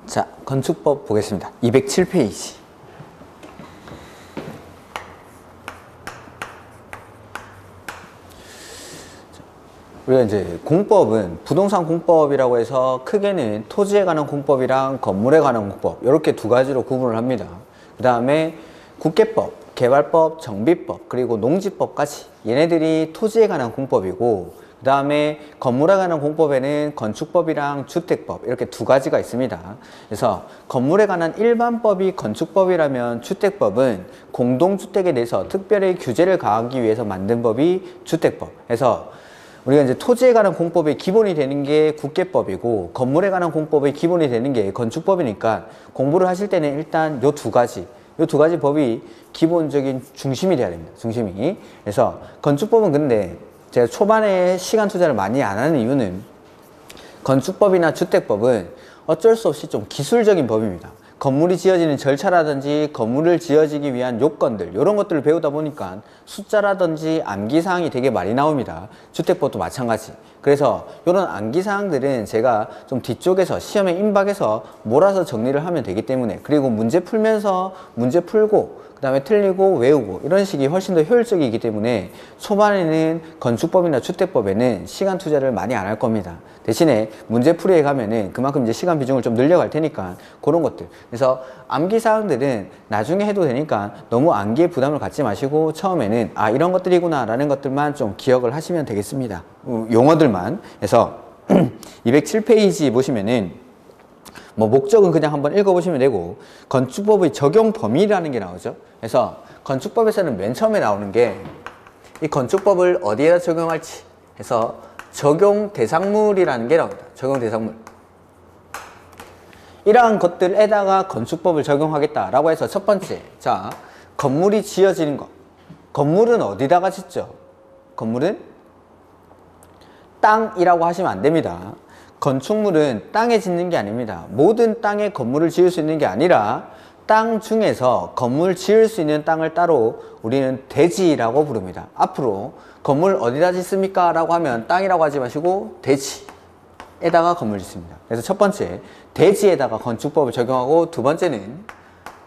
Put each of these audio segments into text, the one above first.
자, 건축법 보겠습니다. 207페이지. 우리가 이제 공법은 부동산 공법이라고 해서 크게는 토지에 관한 공법이랑 건물에 관한 공법 이렇게 두 가지로 구분을 합니다. 그 다음에 국계법, 개발법, 정비법, 그리고 농지법까지 얘네들이 토지에 관한 공법이고, 그 다음에 건물에 관한 공법에는 건축법이랑 주택법 이렇게 두 가지가 있습니다. 그래서 건물에 관한 일반법이 건축법이라면 주택법은 공동주택에 대해서 특별히 규제를 가하기 위해서 만든 법이 주택법. 그래서 우리가 이제 토지에 관한 공법의 기본이 되는 게 국계법이고 건물에 관한 공법의 기본이 되는 게 건축법이니까 공부를 하실 때는 일단 요 두 가지 법이 기본적인 중심이 돼야 됩니다. 중심이. 그래서 건축법은 근데 제가 초반에 시간 투자를 많이 안 하는 이유는 건축법이나 주택법은 어쩔 수 없이 좀 기술적인 법입니다. 건물이 지어지는 절차라든지 건물을 지어지기 위한 요건들 이런 것들을 배우다 보니까 숫자라든지 암기사항이 되게 많이 나옵니다. 주택법도 마찬가지. 그래서 이런 암기사항들은 제가 좀 뒤쪽에서 시험에 임박해서 몰아서 정리를 하면 되기 때문에, 그리고 문제 풀면서 문제 풀고 그 다음에 틀리고 외우고 이런 식이 훨씬 더 효율적이기 때문에 초반에는 건축법이나 주택법에는 시간 투자를 많이 안 할 겁니다. 대신에 문제풀이에 가면은 그만큼 이제 시간 비중을 좀 늘려갈 테니까 그런 것들. 그래서 암기사항들은 나중에 해도 되니까 너무 암기에 부담을 갖지 마시고 처음에는 아 이런 것들이구나 라는 것들만 좀 기억을 하시면 되겠습니다. 용어들만. 그래서 207페이지 보시면은 뭐 목적은 그냥 한번 읽어보시면 되고, 건축법의 적용 범위라는 게 나오죠. 그래서 건축법에서는 맨 처음에 나오는 게 이 건축법을 어디에다 적용할지 해서 적용 대상물이라는 게 나옵니다. 적용 대상물. 이러한 것들에다가 건축법을 적용하겠다라고 해서 첫 번째, 자, 건물이 지어지는 것. 건물은 어디다가 짓죠? 건물은 땅이라고 하시면 안 됩니다. 건축물은 땅에 짓는 게 아닙니다. 모든 땅에 건물을 지을 수 있는 게 아니라 땅 중에서 건물 지을 수 있는 땅을 따로 우리는 대지라고 부릅니다. 앞으로 건물 어디다 짓습니까? 라고 하면 땅이라고 하지 마시고 대지에다가 건물 짓습니다. 그래서 첫 번째, 대지에다가 건축법을 적용하고, 두 번째는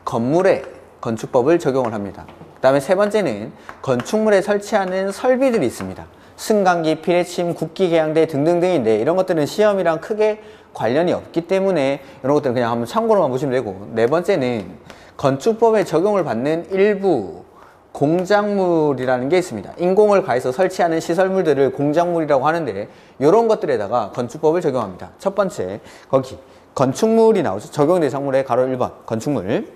건물에 건축법을 적용을 합니다. 그 다음에 세 번째는 건축물에 설치하는 설비들이 있습니다. 승강기, 피레침, 국기, 계양대 등등등인데 이런 것들은 시험이랑 크게 관련이 없기 때문에 이런 것들은 그냥 한번 참고로만 보시면 되고, 네 번째는 건축법에 적용을 받는 일부 공작물이라는 게 있습니다. 인공을 가해서 설치하는 시설물들을 공작물이라고 하는데 이런 것들에다가 건축법을 적용합니다. 첫 번째, 거기 건축물이 나오죠. 적용 대상물의 가로 1번 건축물.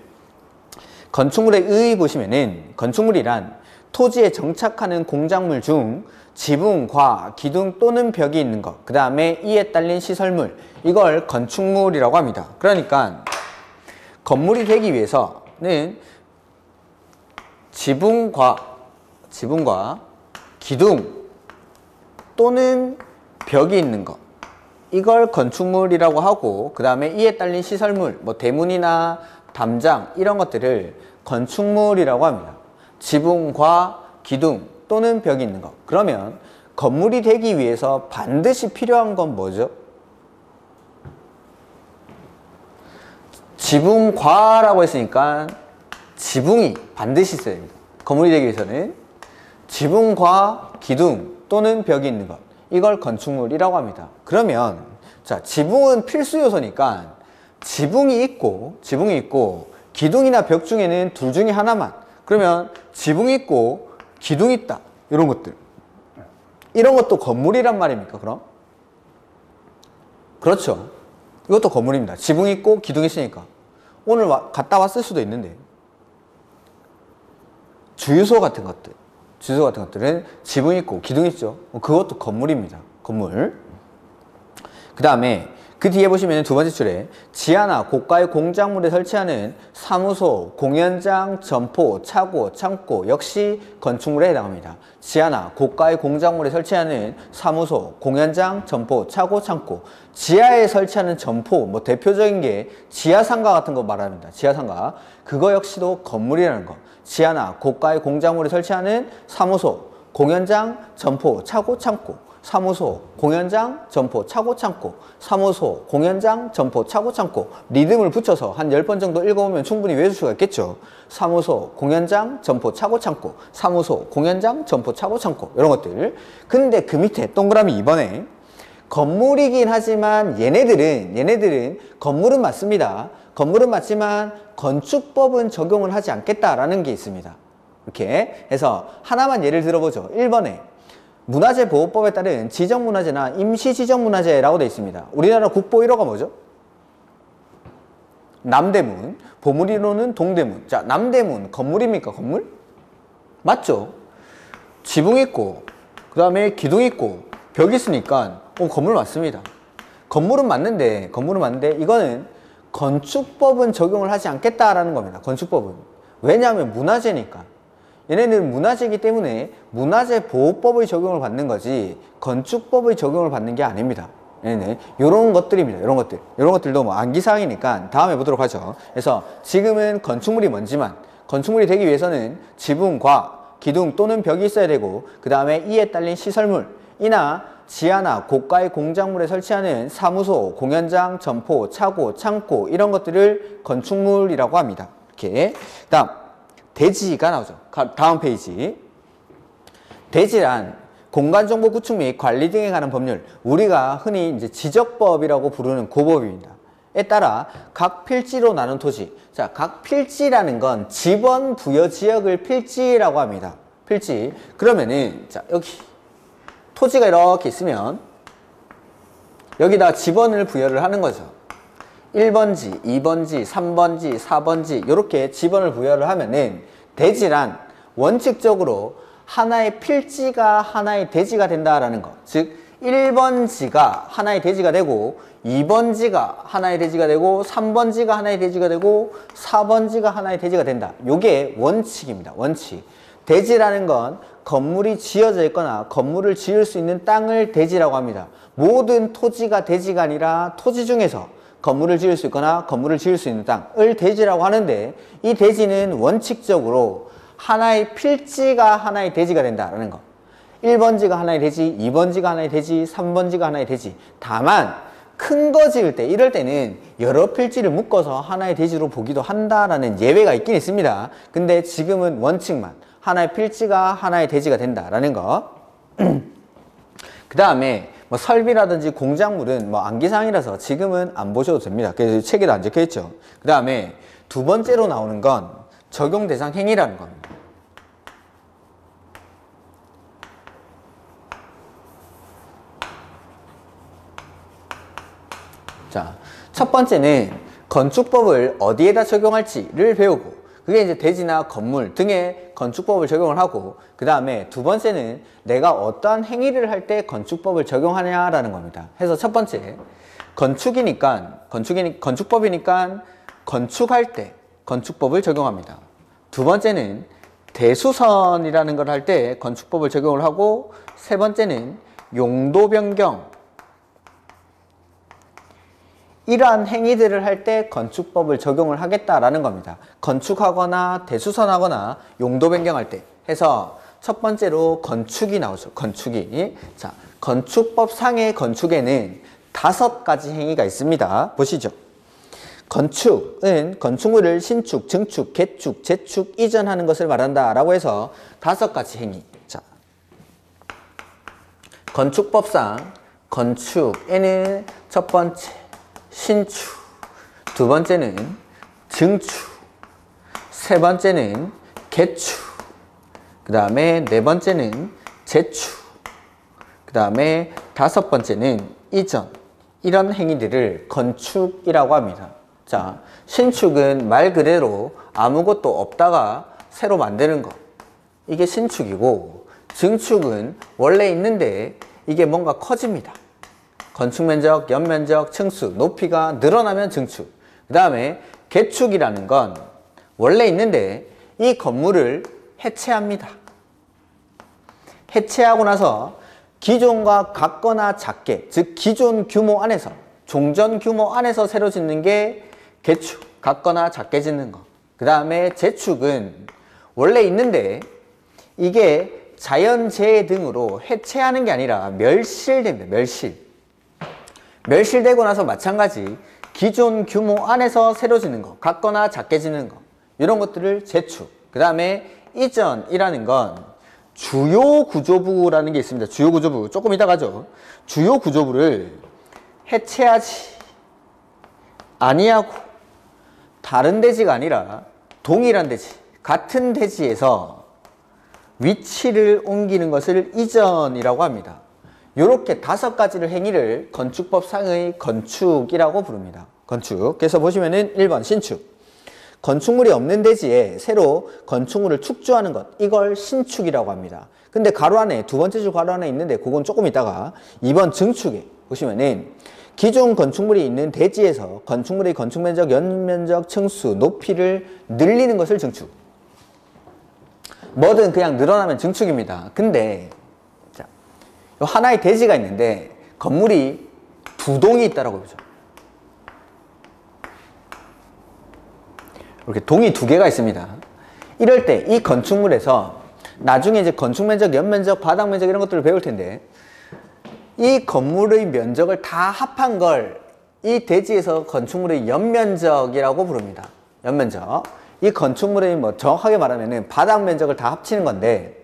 건축물의 의 보시면은 건축물이란 토지에 정착하는 공작물 중 지붕, 과, 기둥 또는 벽이 있는 것, 그 다음에 이에 딸린 시설물, 이걸 건축물이라고 합니다. 그러니까 건물이 되기 위해서는 지붕과 기둥 또는 벽이 있는 것, 이걸 건축물이라고 하고, 그 다음에 이에 딸린 시설물, 뭐 대문이나 담장 이런 것들을 건축물이라고 합니다. 지붕과 기둥 또는 벽이 있는 것. 그러면 건물이 되기 위해서 반드시 필요한 건 뭐죠? 지붕과라고 했으니까 지붕이 반드시 있어야 됩니다. 건물이 되기 위해서는 지붕과 기둥 또는 벽이 있는 것, 이걸 건축물이라고 합니다. 그러면 자, 지붕은 필수 요소니까 지붕이 있고 기둥이나 벽 중에는 둘 중에 하나만, 그러면 지붕이 있고 기둥이 있다, 이런 것들, 이런 것도 건물이란 말입니까? 그럼 그렇죠. 이것도 건물입니다. 지붕이 있고 기둥이 있으니까. 오늘 갔다 왔을 수도 있는데 주유소 같은 것들은 지붕이 있고 기둥이 있죠. 그것도 건물입니다. 건물. 그 다음에 그 뒤에 보시면 두 번째 줄에 지하나 고가의 공작물에 설치하는 사무소, 공연장, 점포, 차고, 창고 역시 건축물에 해당합니다. 지하나 고가의 공작물에 설치하는 사무소, 공연장, 점포, 차고, 창고. 지하에 설치하는 점포, 뭐 대표적인 게 지하상가 같은 거 말합니다. 지하상가. 그거 역시도 건물이라는 거. 지하나 고가의 공작물에 설치하는 사무소, 공연장, 점포, 차고, 창고. 사무소, 공연장, 점포, 차고, 창고, 사무소, 공연장, 점포, 차고, 창고. 리듬을 붙여서 한 10번 정도 읽어보면 충분히 외울 수가 있겠죠. 사무소, 공연장, 점포, 차고, 창고, 사무소, 공연장, 점포, 차고, 창고. 이런 것들. 근데 그 밑에 동그라미 2번에 건물이긴 하지만 얘네들은 건물은 맞습니다. 건물은 맞지만 건축법은 적용을 하지 않겠다라는 게 있습니다. 이렇게 해서 하나만 예를 들어보죠. 1번에 문화재보호법에 따른 지정문화재나 임시지정문화재라고 되어 있습니다. 우리나라 국보 1호가 뭐죠? 남대문, 보물 1호는 동대문. 자, 남대문 건물입니까? 건물? 맞죠? 지붕 있고 그 다음에 기둥 있고 벽 있으니까 건물 맞습니다. 건물은 맞는데 이거는 건축법은 적용을 하지 않겠다라는 겁니다. 건축법은. 왜냐하면 문화재니까. 얘네는 문화재이기 때문에 문화재보호법의 적용을 받는 거지 건축법의 적용을 받는 게 아닙니다. 얘네는 이런 것들입니다. 이런 것들. 이런 것들도 뭐 암기사항이니까 다음에 보도록 하죠. 그래서 지금은 건축물이 먼지만 건축물이 되기 위해서는 지붕과 기둥 또는 벽이 있어야 되고 그 다음에 이에 딸린 시설물이나 지하나 고가의 공작물에 설치하는 사무소, 공연장, 점포, 차고, 창고 이런 것들을 건축물이라고 합니다. 이렇게. 다음 대지가 나오죠. 다음 페이지. 대지란 공간정보 구축 및 관리 등에 관한 법률. 우리가 흔히 이제 지적법이라고 부르는 고법입니다. 에 따라 각 필지로 나눈 토지. 자, 각 필지라는 건 지번 부여 지역을 필지라고 합니다. 필지. 그러면은 자, 여기 토지가 이렇게 있으면 여기다 지번을 부여를 하는 거죠. 1번지, 2번지, 3번지, 4번지 이렇게 지번을 부여를 하면은 대지란 원칙적으로 하나의 필지가 하나의 대지가 된다라는 거. 즉 1번지가 하나의 대지가 되고 2번지가 하나의 대지가 되고 3번지가 하나의 대지가 되고 4번지가 하나의 대지가 된다. 요게 원칙입니다. 원칙. 대지라는 건 건물이 지어져 있거나 건물을 지을 수 있는 땅을 대지라고 합니다. 모든 토지가 대지가 아니라 토지 중에서 건물을 지을 수 있거나 건물을 지을 수 있는 땅을 대지라고 하는데 이 대지는 원칙적으로 하나의 필지가 하나의 대지가 된다는 거. 1번지가 하나의 대지, 2번지가 하나의 대지, 3번지가 하나의 대지. 다만 큰 거 지을 때 이럴 때는 여러 필지를 묶어서 하나의 대지로 보기도 한다라는 예외가 있긴 있습니다. 근데 지금은 원칙만 하나의 필지가 하나의 대지가 된다라는 거. 그 다음에 뭐 설비라든지 공작물은 뭐 암기사항이라서 지금은 안 보셔도 됩니다. 그래서 책에도 안 적혀 있죠. 그 다음에 두 번째로 나오는 건 적용 대상 행위라는 겁니다. 자, 첫 번째는 건축법을 어디에다 적용할지를 배우고 그게 이제 대지나 건물 등의 건축법을 적용을 하고 그 다음에 두 번째는 내가 어떠한 행위를 할 때 건축법을 적용하냐라는 겁니다. 해서 첫 번째 건축법이니까 건축할 때 건축법을 적용합니다. 두 번째는 대수선이라는 걸 할 때 건축법을 적용을 하고 세 번째는 용도 변경 이러한 행위들을 할 때 건축법을 적용을 하겠다라는 겁니다. 건축하거나 대수선하거나 용도 변경할 때 해서 첫 번째로 건축이 나오죠. 건축이. 자, 건축법상의 건축에는 5가지 행위가 있습니다. 보시죠. 건축은 건축물을 신축, 증축, 개축, 재축, 이전하는 것을 말한다 라고 해서 5가지 행위. 자, 건축법상 건축에는 첫 번째 신축, 두 번째는 증축, 세 번째는 개축, 그 다음에 네 번째는 재축, 그 다음에 5번째는 이전. 이런 행위들을 건축이라고 합니다. 자, 신축은 말 그대로 아무것도 없다가 새로 만드는 것. 이게 신축이고, 증축은 원래 있는데 이게 뭔가 커집니다. 건축면적, 연면적, 층수, 높이가 늘어나면 증축. 그 다음에 개축이라는 건 원래 있는데 이 건물을 해체합니다. 해체하고 나서 기존과 같거나 작게, 즉 기존 규모 안에서, 종전 규모 안에서 새로 짓는 게 개축, 같거나 작게 짓는 거. 그 다음에 재축은 원래 있는데 이게 자연재해 등으로 해체하는 게 아니라 멸실됩니다. 멸실되고 나서 마찬가지 기존 규모 안에서 새로 짓는 거, 같거나 작게 짓는 거, 이런 것들을 재축. 그 다음에 이전이라는 건 주요 구조부라는 게 있습니다. 주요 구조부. 조금 이따 가죠. 주요 구조부를 해체하지 아니하고 다른 대지가 아니라 동일한 대지, 같은 대지에서 위치를 옮기는 것을 이전이라고 합니다. 이렇게 5가지를 행위를 건축법상의 건축이라고 부릅니다. 건축. 그래서 보시면은 1번 신축. 건축물이 없는 대지에 새로 건축물을 축조하는 것, 이걸 신축이라고 합니다. 근데 가로 안에, 두 번째 줄 가로 안에 있는데 그건 조금 이따가 2번 증축에 보시면은 기존 건축물이 있는 대지에서 건축물의 건축면적, 연면적, 층수, 높이를 늘리는 것을 증축. 뭐든 그냥 늘어나면 증축입니다. 근데 자, 하나의 대지가 있는데 건물이 2동이 있다라고 보죠. 이렇게 동이 2개가 있습니다. 이럴 때 이 건축물에서 나중에 이제 건축면적, 연면적, 바닥면적 이런 것들을 배울 텐데 이 건물의 면적을 다 합한 걸 이 대지에서 건축물의 연면적이라고 부릅니다. 연면적. 이 건축물의 뭐 정확하게 말하면은 바닥 면적을 다 합치는 건데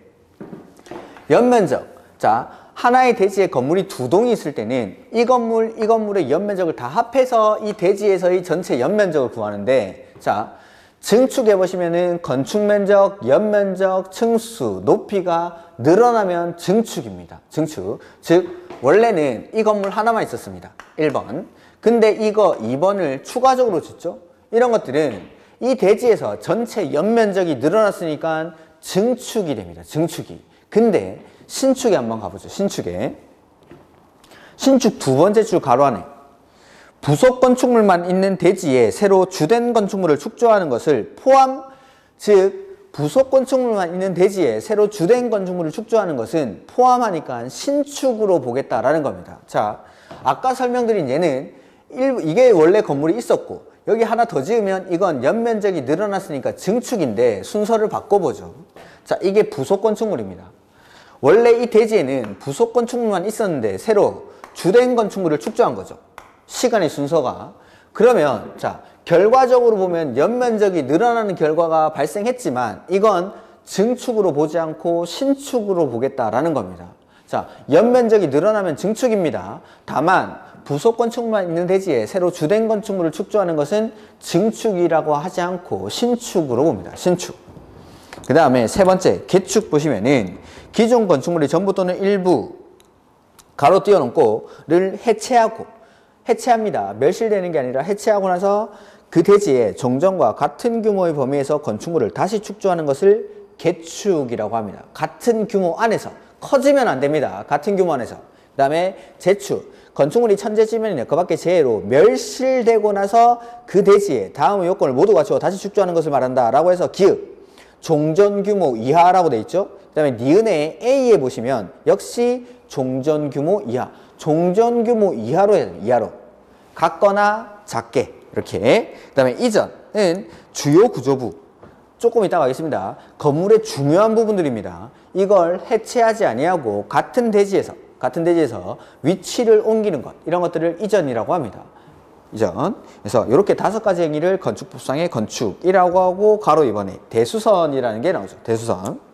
연면적. 자, 하나의 대지에 건물이 2동이 있을 때는 이 건물의 연면적을 다 합해서 이 대지에서의 전체 연면적을 구하는데 자, 증축해 보시면은 건축면적, 연면적, 층수, 높이가 늘어나면 증축입니다. 증축. 즉 원래는 이 건물 하나만 있었습니다. 1번. 근데 이거 2번을 추가적으로 짓죠. 이런 것들은 이 대지에서 전체 연면적이 늘어났으니까 증축이 됩니다. 증축이. 근데 신축에 한번 가보죠. 신축에. 신축 2번째 줄 가로 안에 부속 건축물만 있는 대지에 새로 주된 건축물을 축조하는 것을 포함, 즉 부속 건축물만 있는 대지에 새로 주된 건축물을 축조하는 것은 포함하니까 신축으로 보겠다라는 겁니다. 자, 아까 설명드린 얘는 이게 원래 건물이 있었고 여기 하나 더 지으면 이건 연면적이 늘어났으니까 증축인데 순서를 바꿔보죠. 자, 이게 부속 건축물입니다. 원래 이 대지에는 부속 건축물만 있었는데 새로 주된 건축물을 축조한 거죠. 시간의 순서가. 그러면 자, 결과적으로 보면 연면적이 늘어나는 결과가 발생했지만 이건 증축으로 보지 않고 신축으로 보겠다라는 겁니다. 자, 연면적이 늘어나면 증축입니다. 다만 부속 건축물만 있는 대지에 새로 주된 건축물을 축조하는 것은 증축이라고 하지 않고 신축으로 봅니다. 신축. 그 다음에 3번째 개축 보시면은 기존 건축물의 전부 또는 일부 가로 띄워놓고를 해체합니다. 멸실되는 게 아니라 해체하고 나서 그 대지에 종전과 같은 규모의 범위에서 건축물을 다시 축조하는 것을 개축이라고 합니다. 같은 규모 안에서. 커지면 안 됩니다. 같은 규모 안에서. 그 다음에 재축. 건축물이 천재지면이나 그 밖의 재해로 멸실되고 나서 그 대지에 다음의 요건을 모두 갖추어 다시 축조하는 것을 말한다 라고 해서 기읍. 종전 규모 이하라고 돼 있죠. 그 다음에 니은의 A에 보시면 역시 종전 규모 이하. 종전 규모 이하로 해야 돼요. 이하로. 같거나 작게. 이렇게. 그 다음에 이전은 주요 구조부. 조금 이따 가겠습니다. 건물의 중요한 부분들입니다. 이걸 해체하지 아니하고 같은 대지에서 위치를 옮기는 것. 이런 것들을 이전이라고 합니다. 이전. 그래서 이렇게 5가지 행위를 건축법상의 건축이라고 하고 가로 2번에 대수선이라는 게 나오죠. 대수선.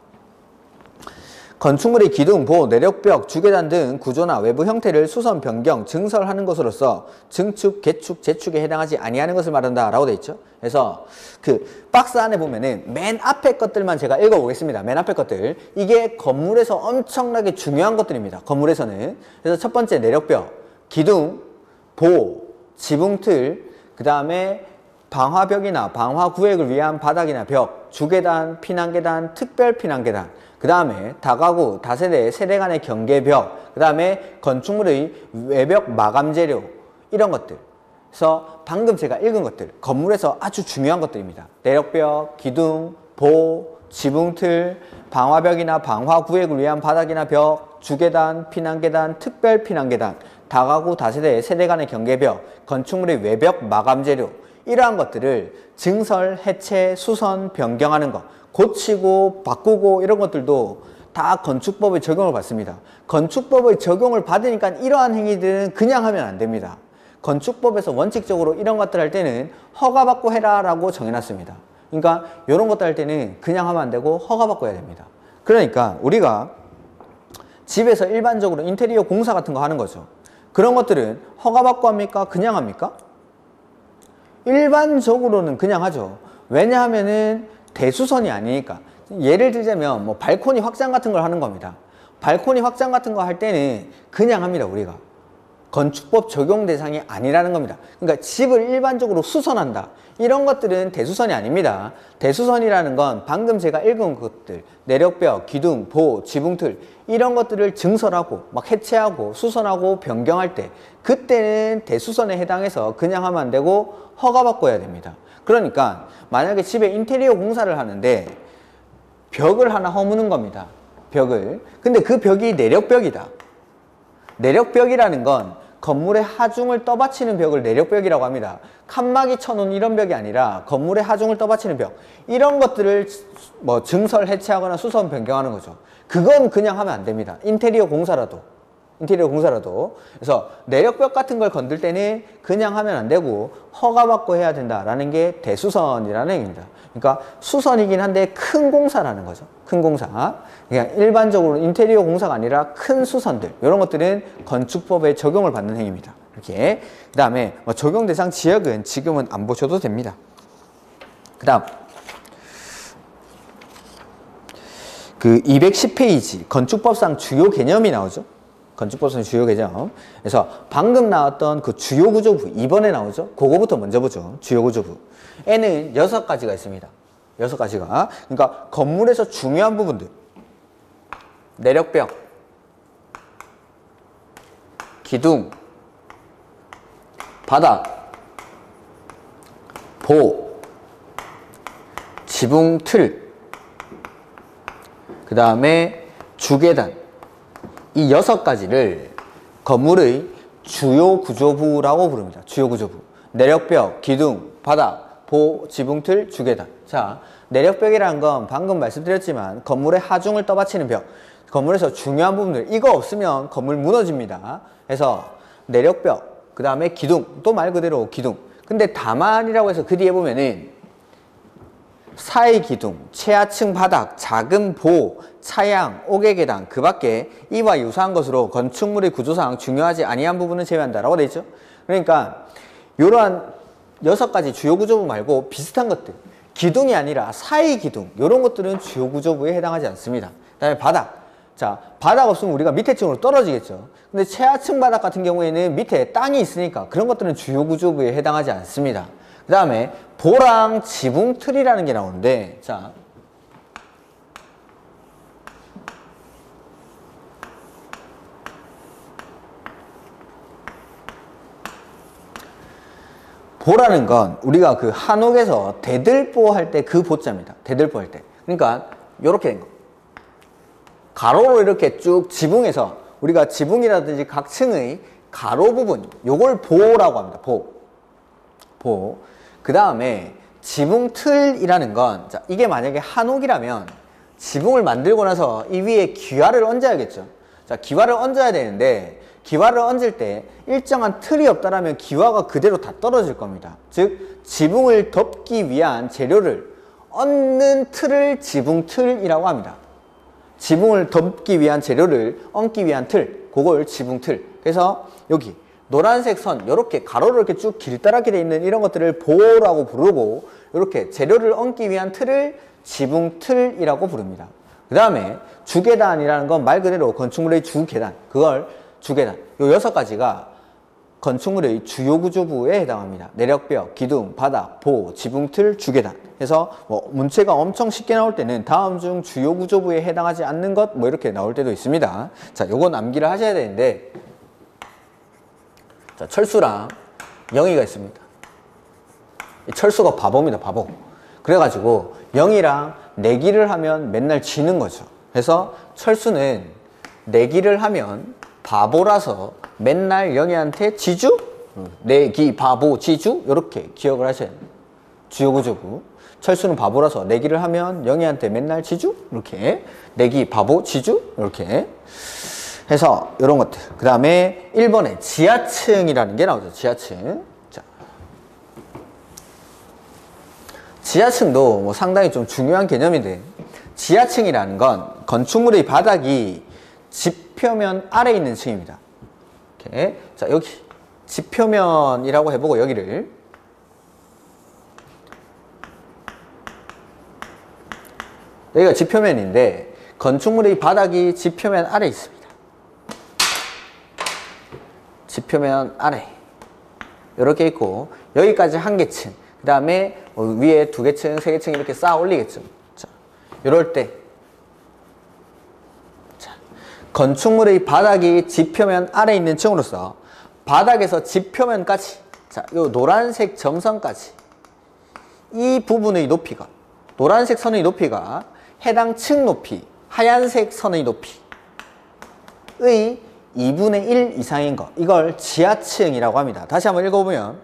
건축물의 기둥, 보, 내력벽, 주계단 등 구조나 외부 형태를 수선, 변경, 증설하는 것으로서 증축, 개축, 재축에 해당하지 아니하는 것을 말한다 라고 되어 있죠. 그래서 그 박스 안에 보면은 맨 앞에 것들만 제가 읽어보겠습니다. 맨 앞에 것들. 이게 건물에서 엄청나게 중요한 것들입니다. 건물에서는. 그래서 첫 번째 내력벽, 기둥, 보, 지붕틀, 그 다음에 방화벽이나 방화구획을 위한 바닥이나 벽, 주계단, 피난계단, 특별 피난계단, 그 다음에 다가구, 다세대, 세대 간의 경계벽, 그 다음에 건축물의 외벽 마감재료, 이런 것들. 그래서 방금 제가 읽은 것들, 건물에서 아주 중요한 것들입니다. 내력벽, 기둥, 보, 지붕틀, 방화벽이나 방화구획을 위한 바닥이나 벽, 주계단, 피난계단, 특별 피난계단, 다가구, 다세대, 세대 간의 경계벽, 건축물의 외벽 마감재료, 이러한 것들을 증설, 해체, 수선, 변경하는 것, 고치고 바꾸고 이런 것들도 다 건축법의 적용을 받습니다. 건축법의 적용을 받으니까 이러한 행위들은 그냥 하면 안 됩니다. 건축법에서 원칙적으로 이런 것들 할 때는 허가받고 해라 라고 정해놨습니다. 그러니까 이런 것들 할 때는 그냥 하면 안 되고 허가받고 해야 됩니다. 그러니까 우리가 집에서 일반적으로 인테리어 공사 같은 거 하는 거죠. 그런 것들은 허가받고 합니까? 그냥 합니까? 일반적으로는 그냥 하죠. 왜냐하면은 대수선이 아니니까. 예를 들자면 뭐 발코니 확장 같은 걸 하는 겁니다. 발코니 확장 같은 거 할 때는 그냥 합니다, 우리가. 건축법 적용 대상이 아니라는 겁니다. 그러니까 집을 일반적으로 수선한다. 이런 것들은 대수선이 아닙니다. 대수선이라는 건 방금 제가 읽은 것들, 내력벽, 기둥, 보, 지붕틀 이런 것들을 증설하고 막 해체하고 수선하고 변경할 때 그때는 대수선에 해당해서 그냥 하면 안 되고 허가받고 해야 됩니다. 그러니까 만약에 집에 인테리어 공사를 하는데 벽을 하나 허무는 겁니다. 벽을. 근데 그 벽이 내력벽이다. 내력벽이라는 건 건물의 하중을 떠받치는 벽을 내력벽이라고 합니다. 칸막이 쳐놓은 이런 벽이 아니라 건물의 하중을 떠받치는 벽. 이런 것들을 뭐 증설 해체하거나 수선 변경하는 거죠. 그건 그냥 하면 안 됩니다. 인테리어 공사라도. 그래서 내력벽 같은 걸 건들 때는 그냥 하면 안 되고 허가받고 해야 된다라는 게 대수선이라는 얘기입니다. 그러니까 수선이긴 한데 큰 공사라는 거죠. 큰 공사. 그냥 일반적으로 인테리어 공사가 아니라 큰 수선들 이런 것들은 건축법에 적용을 받는 행위입니다. 이렇게. 그 다음에 뭐 적용 대상 지역은 지금은 안 보셔도 됩니다. 그 다음 그 210페이지 건축법상 주요 개념이 나오죠. 건축법상 주요 개념. 그래서 방금 나왔던 그 주요 구조부 2번에 나오죠. 그거부터 먼저 보죠. 주요 구조부. 에는 6가지가 있습니다. 6가지가. 그러니까 건물에서 중요한 부분들. 내력벽, 기둥, 바닥, 보, 지붕, 틀, 그 다음에 주계단. 이 6가지를 건물의 주요 구조부라고 부릅니다. 주요 구조부. 내력벽, 기둥, 바닥, 보, 지붕틀, 주계단. 자, 내력벽이라는 건 방금 말씀드렸지만 건물의 하중을 떠받치는 벽. 건물에서 중요한 부분들. 이거 없으면 건물 무너집니다. 그래서 내력벽, 그 다음에 기둥. 또 말 그대로 기둥. 근데 다만이라고 해서 그 뒤에 보면은 사이 기둥, 최하층 바닥, 작은 보, 차양, 옥외 계단 그 밖에 이와 유사한 것으로 건축물의 구조상 중요하지 아니한 부분은 제외한다 라고 되어 있죠. 그러니까 이러한 6가지 주요 구조부 말고 비슷한 것들, 기둥이 아니라 사이 기둥 이런 것들은 주요 구조부에 해당하지 않습니다. 그 다음에 바닥. 자, 바닥 없으면 우리가 밑에 층으로 떨어지겠죠. 근데 최하층 바닥 같은 경우에는 밑에 땅이 있으니까 그런 것들은 주요 구조부에 해당하지 않습니다. 그 다음에 보랑 지붕 틀이라는 게 나오는데, 자, 보라는 건 우리가 그 한옥에서 대들보 할 때 그 보자입니다. 대들보 할 때. 그러니까 요렇게 된 거. 가로로 이렇게 쭉 지붕에서 우리가 지붕이라든지 각 층의 가로 부분 요걸 보라고 합니다. 보. 그 다음에 지붕 틀이라는 건, 자, 이게 만약에 한옥이라면 지붕을 만들고 나서 이 위에 기와를 얹어야겠죠. 자, 기와를 얹어야 되는데 기와를 얹을 때 일정한 틀이 없다라면 기와가 그대로 다 떨어질 겁니다. 즉 지붕을 덮기 위한 재료를 얹는 틀을 지붕틀이라고 합니다. 지붕을 덮기 위한 재료를 얹기 위한 틀, 그걸 지붕틀. 그래서 여기 노란색 선 이렇게 가로로 이렇게 쭉 길다랗게 돼 있는 이런 것들을 보라고 부르고, 이렇게 재료를 얹기 위한 틀을 지붕틀이라고 부릅니다. 그 다음에 주계단이라는 건 말 그대로 건축물의 주계단, 그걸 주계단. 요 6가지가 건축물의 주요 구조부에 해당합니다. 내력벽, 기둥, 바닥, 보, 지붕틀, 주계단. 그래서 뭐 문체가 엄청 쉽게 나올 때는 다음 중 주요 구조부에 해당하지 않는 것 뭐 이렇게 나올 때도 있습니다. 자, 요건 암기를 하셔야 되는데, 자, 철수랑 영희가 있습니다. 이 철수가 바보입니다, 바보. 그래가지고 영희랑 내기를 하면 맨날 지는 거죠. 그래서 철수는 내기를 하면 바보라서 맨날 영희한테 지주? 내기, 바보, 지주? 이렇게 기억을 하셔야 됩니다. 주요 구조부. 철수는 바보라서 내기를 하면 영희한테 맨날 지주? 이렇게. 내기 바보 지주? 이렇게 해서 이런 것들. 그 다음에 1번에 지하층이라는 게 나오죠. 지하층. 자, 지하층도 뭐 상당히 좀 중요한 개념인데, 지하층이라는 건 건축물의 바닥이 지표면 아래 있는 층입니다. 이렇게. 자, 여기 지표면이라고 해보고 여기를 여기가 지표면인데 건축물의 바닥이 지표면 아래 있습니다. 지표면 아래 이렇게 있고 여기까지 한 개 층, 그 다음에 위에 두 개 층, 세 개 층 이렇게 쌓아 올리겠죠. 자, 이럴 때 자, 건축물의 바닥이 지표면 아래 있는 층으로서 바닥에서 지표면까지, 자, 요 노란색 점선까지 이 부분의 높이가, 노란색 선의 높이가 해당 층 높이, 하얀색 선의 높이의 2분의 1 이상인 거, 이걸 지하층이라고 합니다. 다시 한번 읽어보면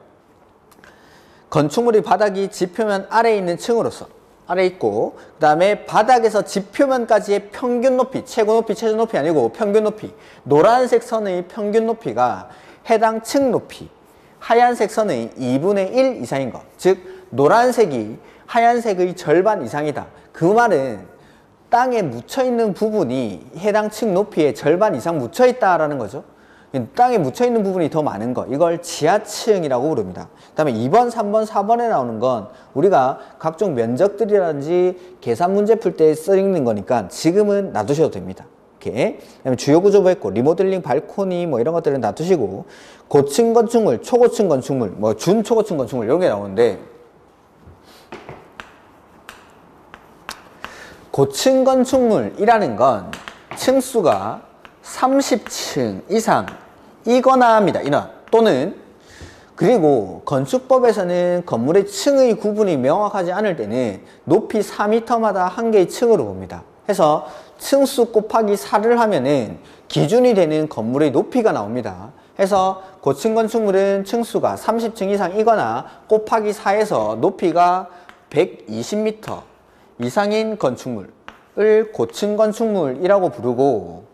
건축물의 바닥이 지표면 아래에 있는 층으로서 아래에 있고, 그 다음에 바닥에서 지표면까지의 평균 높이, 최고 높이, 최저 높이 아니고 평균 높이, 노란색 선의 평균 높이가 해당 층 높이, 하얀색 선의 2분의 1 이상인 것. 즉 노란색이 하얀색의 절반 이상이다. 그 말은 땅에 묻혀있는 부분이 해당 층 높이의 절반 이상 묻혀있다라는 거죠. 땅에 묻혀있는 부분이 더 많은 거, 이걸 지하층이라고 부릅니다. 그 다음에 2번, 3번, 4번에 나오는 건 우리가 각종 면적들이라든지 계산 문제 풀 때 쓰이는 거니까 지금은 놔두셔도 됩니다. 이렇게. 그다음에 주요 구조부 했고, 리모델링, 발코니 뭐 이런 것들은 놔두시고, 고층 건축물, 초고층 건축물, 뭐 준초고층 건축물 이런 게 나오는데, 고층 건축물이라는 건 층수가 30층 이상이거나 합니다. 또는, 그리고 건축법에서는 건물의 층의 구분이 명확하지 않을 때는 높이 4m마다 한 개의 층으로 봅니다. 해서 층수 곱하기 4를 하면은 기준이 되는 건물의 높이가 나옵니다. 해서 고층 건축물은 층수가 30층 이상이거나 곱하기 4에서 높이가 120m 이상인 건축물을 고층 건축물이라고 부르고,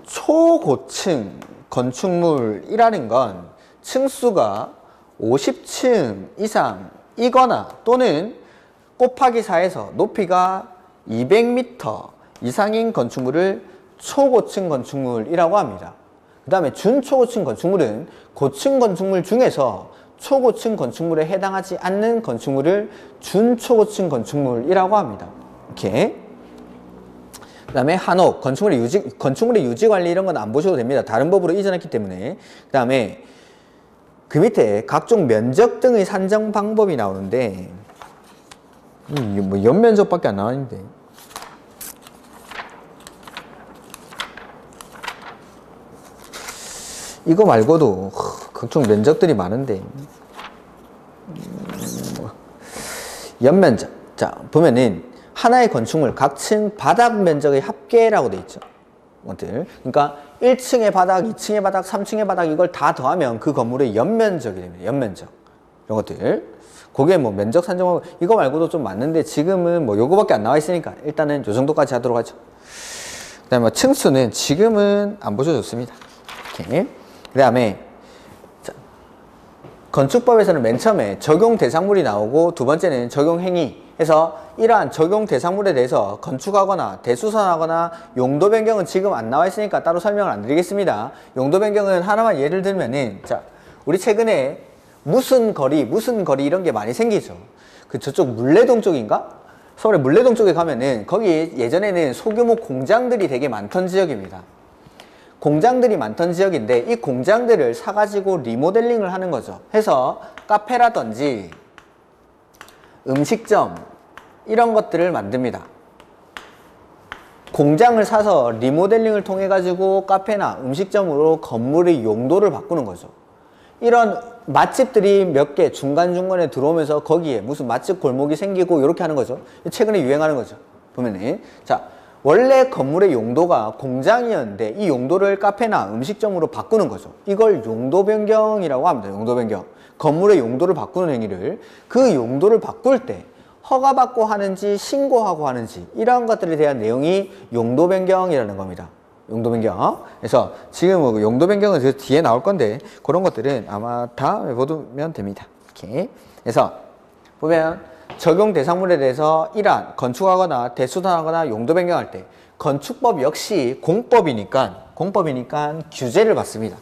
초고층 건축물이라는 건 층수가 50층 이상이거나 또는 곱하기 4에서 높이가 200m 이상인 건축물을 초고층 건축물이라고 합니다. 그 다음에 준초고층 건축물은 고층 건축물 중에서 초고층 건축물에 해당하지 않는 건축물을 준초고층 건축물이라고 합니다. 이렇게. 그 다음에 한옥, 건축물의 유지 관리 이런 건 안 보셔도 됩니다. 다른 법으로 이전했기 때문에. 그 다음에 그 밑에 각종 면적 등의 산정 방법이 나오는데, 뭐 연면적밖에 안 나왔는데. 이거 말고도 각종 면적들이 많은데, 연면적. 자, 보면은 하나의 건축물 각 층 바닥 면적의 합계라고 돼 있죠. 그러니까 1층의 바닥, 2층의 바닥, 3층의 바닥 이걸 다 더하면 그 건물의 연면적이 됩니다. 연면적. 이런 것들. 그게 뭐 면적 산정하고 이거 말고도 좀 많은데 지금은 뭐 요거밖에 안 나와 있으니까 일단은 요 정도까지 하도록 하죠. 그다음에 뭐 층수는 지금은 안 보셔도 좋습니다. 이렇게. 그다음에 건축법에서는 맨 처음에 적용 대상물이 나오고 두 번째는 적용 행위 해서 이러한 적용 대상물에 대해서 건축하거나 대수선하거나 용도 변경은 지금 안 나와 있으니까 따로 설명을 안 드리겠습니다. 용도 변경은 하나만 예를 들면은, 자, 우리 최근에 무슨 거리 이런 게 많이 생기죠. 그 저쪽 물레동 쪽인가? 서울의 물레동 쪽에 가면은 거기 예전에는 소규모 공장들이 되게 많던 지역입니다. 공장들이 많던 지역인데 이 공장들을 사가지고 리모델링을 하는 거죠. 해서 카페라든지 음식점 이런 것들을 만듭니다. 공장을 사서 리모델링을 통해 가지고 카페나 음식점으로 건물의 용도를 바꾸는 거죠. 이런 맛집들이 몇 개 중간중간에 들어오면서 거기에 무슨 맛집 골목이 생기고 이렇게 하는 거죠. 최근에 유행하는 거죠. 보면은, 자, 원래 건물의 용도가 공장이었는데 이 용도를 카페나 음식점으로 바꾸는 거죠. 이걸 용도 변경이라고 합니다. 용도 변경. 건물의 용도를 바꾸는 행위를. 그 용도를 바꿀 때 허가받고 하는지 신고하고 하는지 이러한 것들에 대한 내용이 용도 변경이라는 겁니다. 용도 변경. 그래서 지금 뭐 용도 변경은 그 뒤에 나올 건데 그런 것들은 아마 다음에 보면 됩니다. 이렇게. 그래서 보면 적용 대상물에 대해서 이러한 건축하거나 대수선하거나 용도 변경할 때 건축법 역시 공법이니까 규제를 받습니다.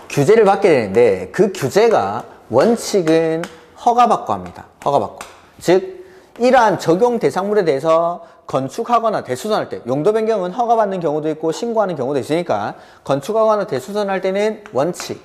규제를 받게 되는데 그 규제가 원칙은 허가받고 합니다. 허가받고. 즉 이러한 적용 대상물에 대해서 건축하거나 대수선할 때 용도 변경은 허가받는 경우도 있고 신고하는 경우도 있으니까 건축하거나 대수선할 때는 원칙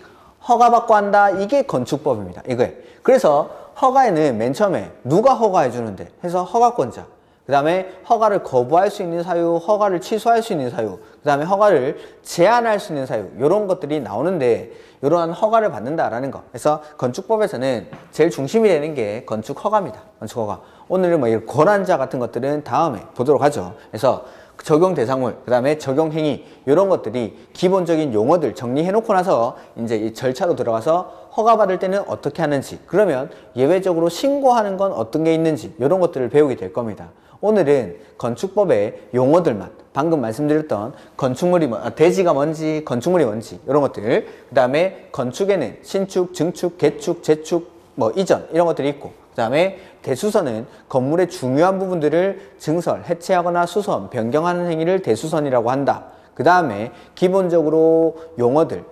허가받고 한다. 이게 건축법입니다. 이거예요. 그래서 허가에는 맨 처음에 누가 허가해 주는데 해서 허가권자, 그 다음에 허가를 거부할 수 있는 사유, 허가를 취소할 수 있는 사유, 그 다음에 허가를 제한할 수 있는 사유, 이런 것들이 나오는데 이러한 허가를 받는다라는 거. 그래서 건축법에서는 제일 중심이 되는 게 건축 허가입니다. 건축 허가. 오늘은 뭐 이 권한자 같은 것들은 다음에 보도록 하죠. 그래서 적용 대상물, 그 다음에 적용 행위, 이런 것들이 기본적인 용어들 정리해 놓고 나서 이제 이 절차로 들어가서 허가받을 때는 어떻게 하는지, 그러면 예외적으로 신고하는 건 어떤 게 있는지, 이런 것들을 배우게 될 겁니다. 오늘은 건축법의 용어들만, 방금 말씀드렸던 건축물이 대지가 뭔지, 건축물이 뭔지, 이런 것들, 그 다음에 건축에는 신축, 증축, 개축, 재축, 뭐 이전, 이런 것들이 있고, 그 다음에 대수선은 건물의 중요한 부분들을 증설, 해체하거나 수선, 변경하는 행위를 대수선이라고 한다. 그 다음에 기본적으로 용어들,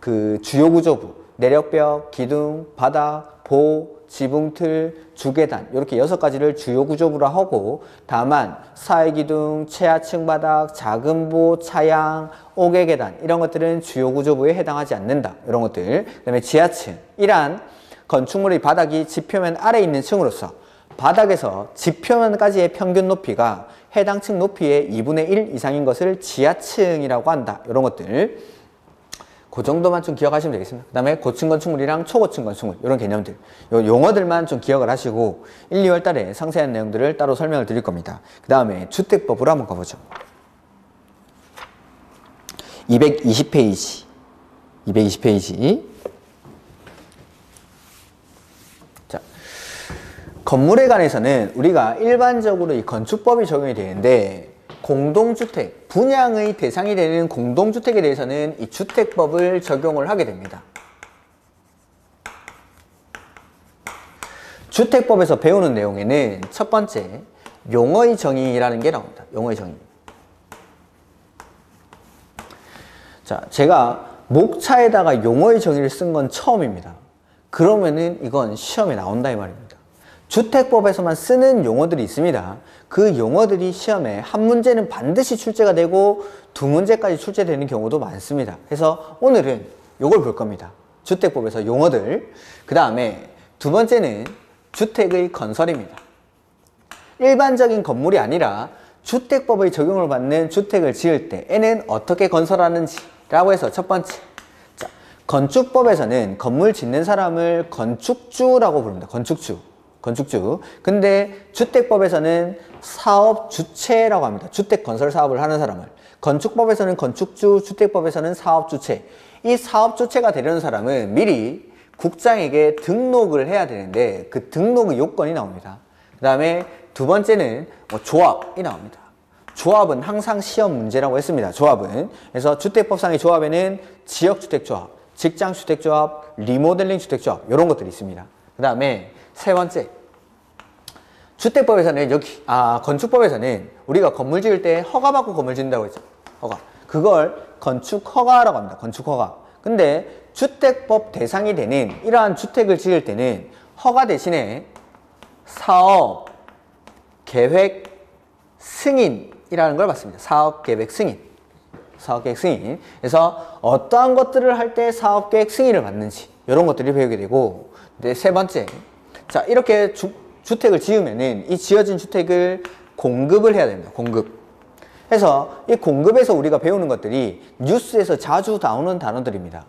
그 주요구조부, 내력벽, 기둥, 바닥, 보, 지붕틀, 주계단 이렇게 6가지를 주요구조부라 하고, 다만 사회기둥, 최하층 바닥, 작은 보, 차양, 옥외계단 이런 것들은 주요구조부에 해당하지 않는다. 이런 것들. 그 다음에 지하층, 이러한 건축물의 바닥이 지표면 아래에 있는 층으로서 바닥에서 지표면까지의 평균 높이가 해당 층 높이의 2분의 1 이상인 것을 지하층이라고 한다. 이런 것들 그 정도만 좀 기억하시면 되겠습니다. 그 다음에 고층 건축물이랑 초고층 건축물 이런 개념들, 요 용어들만 좀 기억을 하시고 1, 2월 달에 상세한 내용들을 따로 설명을 드릴 겁니다. 그 다음에 주택법으로 한번 가보죠. 220페이지 220페이지. 건물에 관해서는 우리가 일반적으로 이 건축법이 적용이 되는데 공동주택, 분양의 대상이 되는 공동주택에 대해서는 이 주택법을 적용을 하게 됩니다. 주택법에서 배우는 내용에는 첫 번째, 용어의 정의라는 게 나옵니다. 용어의 정의. 자, 제가 목차에다가 용어의 정의를 쓴 건 처음입니다. 그러면은 이건 시험에 나온다 이 말입니다. 주택법에서만 쓰는 용어들이 있습니다. 그 용어들이 시험에 한 문제는 반드시 출제가 되고 2문제까지 출제되는 경우도 많습니다. 그래서 오늘은 이걸 볼 겁니다. 주택법에서 용어들. 그 다음에 두 번째는 주택의 건설입니다. 일반적인 건물이 아니라 주택법의 적용을 받는 주택을 지을 때에는 어떻게 건설하는지 라고 해서 첫 번째, 자, 건축법에서는 건물 짓는 사람을 건축주라고 부릅니다. 건축주. 근데 주택법에서는 사업주체라고 합니다. 주택 건설 사업을 하는 사람을. 건축법에서는 건축주, 주택법에서는 사업주체. 이 사업주체가 되려는 사람은 미리 국장에게 등록을 해야 되는데 그 등록의 요건이 나옵니다. 그 다음에 두 번째는 조합이 나옵니다. 조합은 항상 시험 문제라고 했습니다. 조합은. 그래서 주택법상의 조합에는 지역주택조합, 직장주택조합, 리모델링 주택조합 이런 것들이 있습니다. 그 다음에 세 번째, 주택법에서는 건축법에서는 우리가 건물 지을 때 허가받고 건물 짓는다고 했죠. 허가. 그걸 건축허가라고 합니다. 건축허가. 근데 주택법 대상이 되는 이러한 주택을 지을 때는 허가 대신에 사업, 계획, 승인이라는 걸 받습니다. 사업, 계획, 승인. 사업계획 승인. 그래서 어떠한 것들을 할 때 사업계획 승인을 받는지 이런 것들을 배우게 되고, 세 번째, 자, 이렇게 주택을 지으면은 이 지어진 주택을 공급을 해야 됩니다. 공급. 해서 이 공급에서 우리가 배우는 것들이 뉴스에서 자주 나오는 단어들입니다.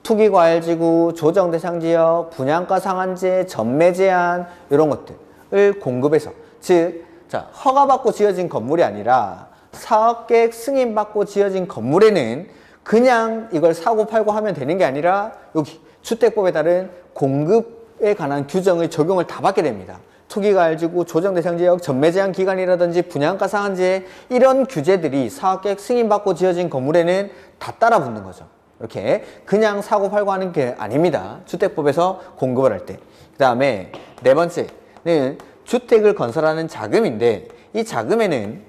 투기과열지구, 조정대상지역, 분양가 상한제, 전매 제한 이런 것들을 공급해서, 즉, 자, 허가받고 지어진 건물이 아니라 사업계획 승인받고 지어진 건물에는 그냥 이걸 사고 팔고 하면 되는 게 아니라 여기 주택법에 따른 공급에 관한 규정의 적용을 다 받게 됩니다. 투기가열지구, 조정대상지역, 전매제한 기간이라든지 분양가 상한제 이런 규제들이 사업계획 승인받고 지어진 건물에는 다 따라 붙는 거죠. 이렇게 그냥 사고 팔고 하는 게 아닙니다. 주택법에서 공급을 할 때. 그 다음에 네 번째는 주택을 건설하는 자금인데 이 자금에는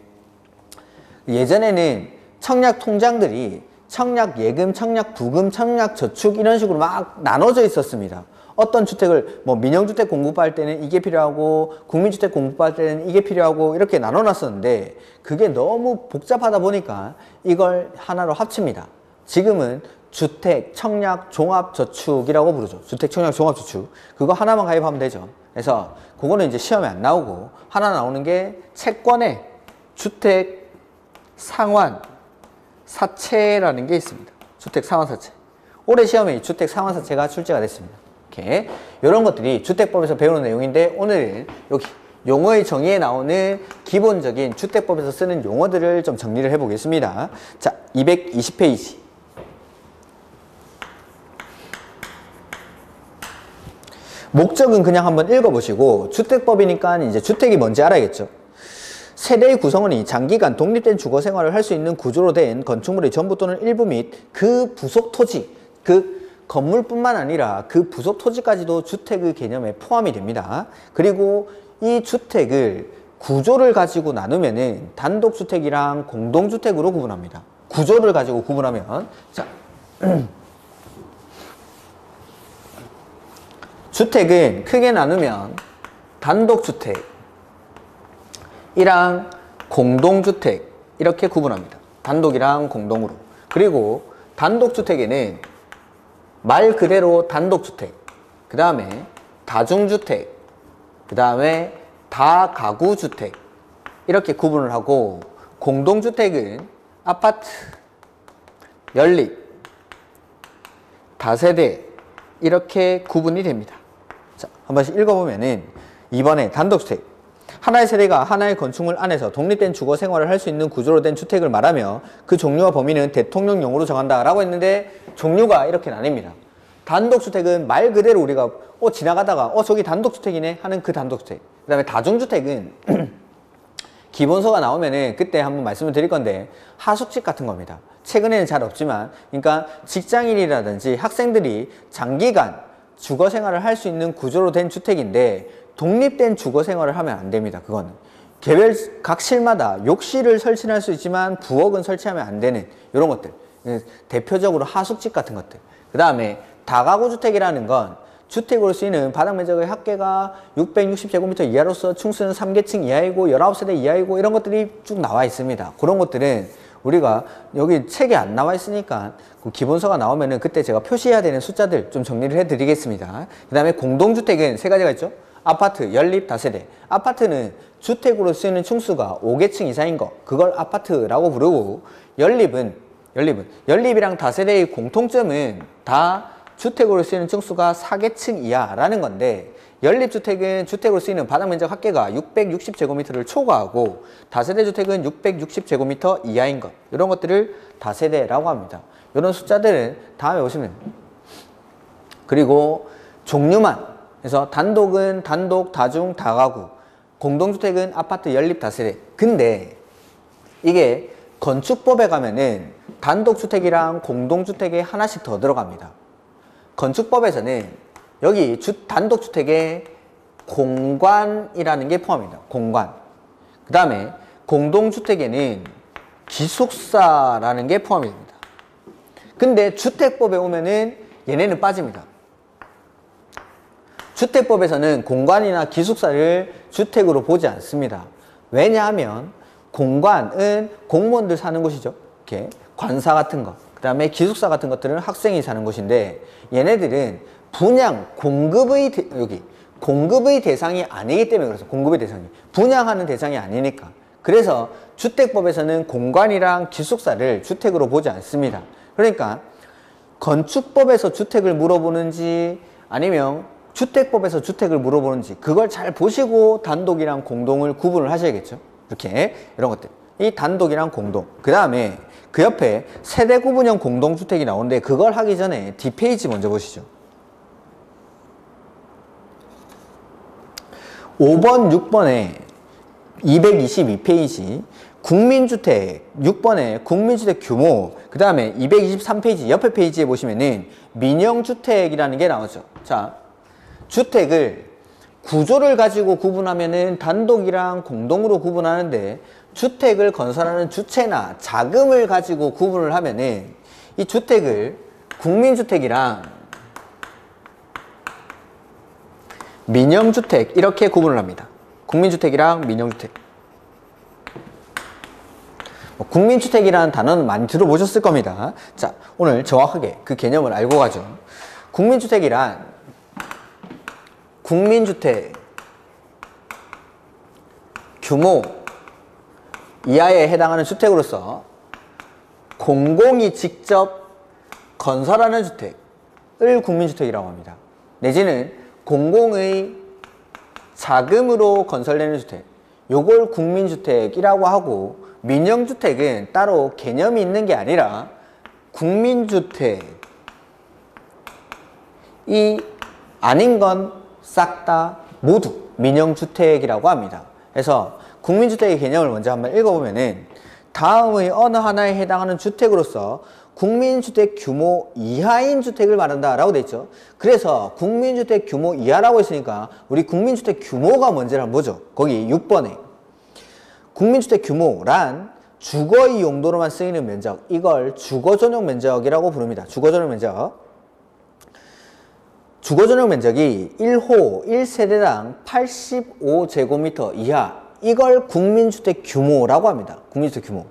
예전에는 청약 통장들이 청약 예금, 청약 부금, 청약 저축 이런 식으로 막 나눠져 있었습니다. 어떤 주택을 뭐 민영주택 공급할 때는 이게 필요하고 국민주택 공급할 때는 이게 필요하고 이렇게 나눠놨었는데 그게 너무 복잡하다 보니까 이걸 하나로 합칩니다. 지금은 주택 청약 종합저축이라고 부르죠. 주택 청약 종합저축 그거 하나만 가입하면 되죠. 그래서 그거는 이제 시험에 안 나오고 하나 나오는 게 채권에 주택 상환 사채라는 게 있습니다. 주택 상환 사채. 올해 시험에 이 주택 상환 사채가 출제가 됐습니다. 이렇게 이런 것들이 주택법에서 배우는 내용인데 오늘은 여기 용어의 정의에 나오는 기본적인 주택법에서 쓰는 용어들을 좀 정리를 해보겠습니다. 자, 220페이지. 목적은 그냥 한번 읽어보시고 주택법이니까 이제 주택이 뭔지 알아야겠죠. 세대의 구성원이 장기간 독립된 주거 생활을 할 수 있는 구조로 된 건축물의 전부 또는 일부 및 그 부속 토지, 그 건물뿐만 아니라 그 부속 토지까지도 주택의 개념에 포함이 됩니다. 그리고 이 주택을 구조를 가지고 나누면은 단독주택이랑 공동주택으로 구분합니다. 구조를 가지고 구분하면 자 주택은 크게 나누면 단독주택이랑 공동주택 이렇게 구분합니다. 단독이랑 공동으로. 그리고 단독주택에는 말 그대로 단독주택, 그 다음에 다중주택, 그 다음에 다가구주택 이렇게 구분을 하고 공동주택은 아파트, 연립, 다세대 이렇게 구분이 됩니다. 자, 한 번씩 읽어보면은 2번에 단독주택. 하나의 세대가 하나의 건축물 안에서 독립된 주거 생활을 할 수 있는 구조로 된 주택을 말하며 그 종류와 범위는 대통령령으로 정한다 라고 했는데 종류가 이렇게 나뉩니다. 단독주택은 말 그대로 우리가 지나가다가 저기 단독주택이네 하는 그 단독주택. 그 다음에 다중주택은 기본서가 나오면은 그때 한번 말씀을 드릴 건데 하숙집 같은 겁니다. 최근에는 잘 없지만 그러니까 직장인이라든지 학생들이 장기간 주거 생활을 할 수 있는 구조로 된 주택인데 독립된 주거 생활을 하면 안 됩니다. 그거는 개별 각 실마다 욕실을 설치할 수 있지만 부엌은 설치하면 안 되는 이런 것들. 대표적으로 하숙집 같은 것들. 그 다음에 다가구 주택이라는 건 주택으로 쓰이는 바닥 면적의 합계가 660제곱미터 이하로서 층수는 3계층 이하이고 19세대 이하이고 이런 것들이 쭉 나와 있습니다. 그런 것들은 우리가 여기 책에 안 나와 있으니까 그 기본서가 나오면은 그때 제가 표시해야 되는 숫자들 좀 정리를 해 드리겠습니다. 그 다음에 공동주택은 세 가지가 있죠. 아파트, 연립, 다세대. 아파트는 주택으로 쓰이는 층수가 5계층 이상인 거, 그걸 아파트라고 부르고, 연립이랑 다세대의 공통점은 다 주택으로 쓰이는 층수가 4계층 이하라는 건데, 연립주택은 주택으로 쓰이는 바닥면적 합계가 660제곱미터를 초과하고 다세대 주택은 660제곱미터 이하인 것, 이런 것들을 다세대라고 합니다. 이런 숫자들은 다음에 보시면 그리고 종류만, 그래서 단독은 단독, 다중, 다가구, 공동주택은 아파트, 연립, 다세대. 근데 이게 건축법에 가면은 단독주택이랑 공동주택에 하나씩 더 들어갑니다. 건축법에서는 여기 단독주택에 공관이라는 게 포함입니다. 공관. 그 다음에 공동주택에는 기숙사라는 게 포함이 됩니다. 근데 주택법에 오면은 얘네는 빠집니다. 주택법에서는 공관이나 기숙사를 주택으로 보지 않습니다. 왜냐하면 공관은 공무원들 사는 곳이죠. 이렇게 관사 같은 거. 그 다음에 기숙사 같은 것들은 학생이 사는 곳인데 얘네들은 분양, 공급의 대상이 아니기 때문에 그래서 공급의 대상이 분양하는 대상이 아니니까. 그래서 주택법에서는 공관이랑 기숙사를 주택으로 보지 않습니다. 그러니까 건축법에서 주택을 물어보는지 아니면 주택법에서 주택을 물어보는지 그걸 잘 보시고 단독이랑 공동을 구분을 하셔야겠죠. 이렇게 이런 것들. 이 단독이랑 공동. 그 다음에 그 옆에 세대 구분형 공동주택이 나오는데 그걸 하기 전에 뒷페이지 먼저 보시죠. 5번, 6번에 222페이지 국민주택, 6번에 국민주택 규모, 그 다음에 223페이지 옆에 페이지에 보시면은 민영주택이라는 게 나오죠. 자, 주택을 구조를 가지고 구분하면은 단독이랑 공동으로 구분하는데, 주택을 건설하는 주체나 자금을 가지고 구분을 하면은 이 주택을 국민주택이랑 민영주택 이렇게 구분을 합니다. 국민주택이랑 민영주택. 국민주택이라는 단어는 많이 들어보셨을 겁니다. 자, 오늘 정확하게 그 개념을 알고 가죠. 국민주택이란 국민주택 규모 이하에 해당하는 주택으로서 공공이 직접 건설하는 주택을 국민주택이라고 합니다. 내지는 공공의 자금으로 건설되는 주택, 요걸 국민주택이라고 하고, 민영주택은 따로 개념이 있는 게 아니라 국민주택이 아닌 건 싹 다 모두 민영주택이라고 합니다. 그래서 국민주택의 개념을 먼저 한번 읽어보면은 다음의 어느 하나에 해당하는 주택으로서 국민주택 규모 이하인 주택을 말한다 라고 돼 있죠. 그래서 국민주택 규모 이하라고 했으니까 우리 국민주택 규모가 뭔지를 한번 보죠. 거기 6번에 국민주택 규모란 주거의 용도로만 쓰이는 면적, 이걸 주거전용 면적이라고 부릅니다. 주거전용 면적. 주거전용 면적이 1호 1세대당 85제곱미터 이하, 이걸 국민주택 규모라고 합니다. 국민주택 규모.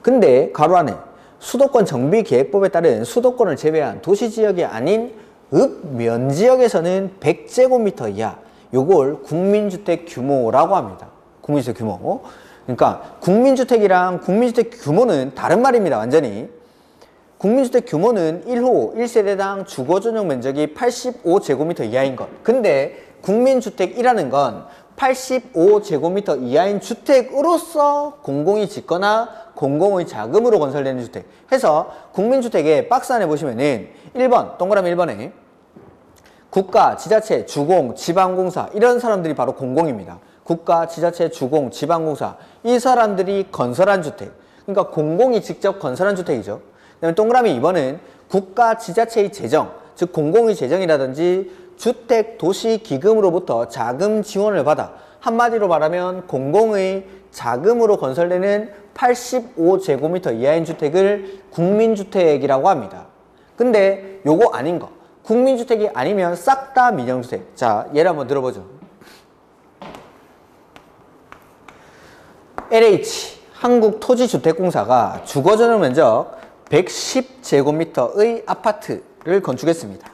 근데 가로 안에 수도권 정비계획법에 따른 수도권을 제외한 도시지역이 아닌 읍면지역에서는 100제곱미터 이하, 요걸 국민주택 규모라고 합니다. 국민주택 규모. 그러니까 국민주택이랑 국민주택 규모는 다른 말입니다. 완전히. 국민주택 규모는 1호 1세대당 주거전용 면적이 85제곱미터 이하인 것. 근데 국민주택이라는 건 85제곱미터 이하인 주택으로서 공공이 짓거나 공공의 자금으로 건설되는 주택. 해서 국민주택의 박스 안에 보시면은 1번, 동그라미 1번에 국가, 지자체, 주공, 지방공사, 이런 사람들이 바로 공공입니다. 국가, 지자체, 주공, 지방공사, 이 사람들이 건설한 주택. 그러니까 공공이 직접 건설한 주택이죠. 그다음에 동그라미 2번은 국가, 지자체의 재정, 즉 공공의 재정이라든지 주택도시기금으로부터 자금 지원을 받아, 한마디로 말하면 공공의 자금으로 건설되는 85제곱미터 이하인 주택을 국민주택이라고 합니다. 근데 요거 아닌 거, 국민주택이 아니면 싹 다 민영주택. 자, 예를 한번 들어보죠. LH 한국토지주택공사가 주거전용 면적 110제곱미터의 아파트를 건축했습니다.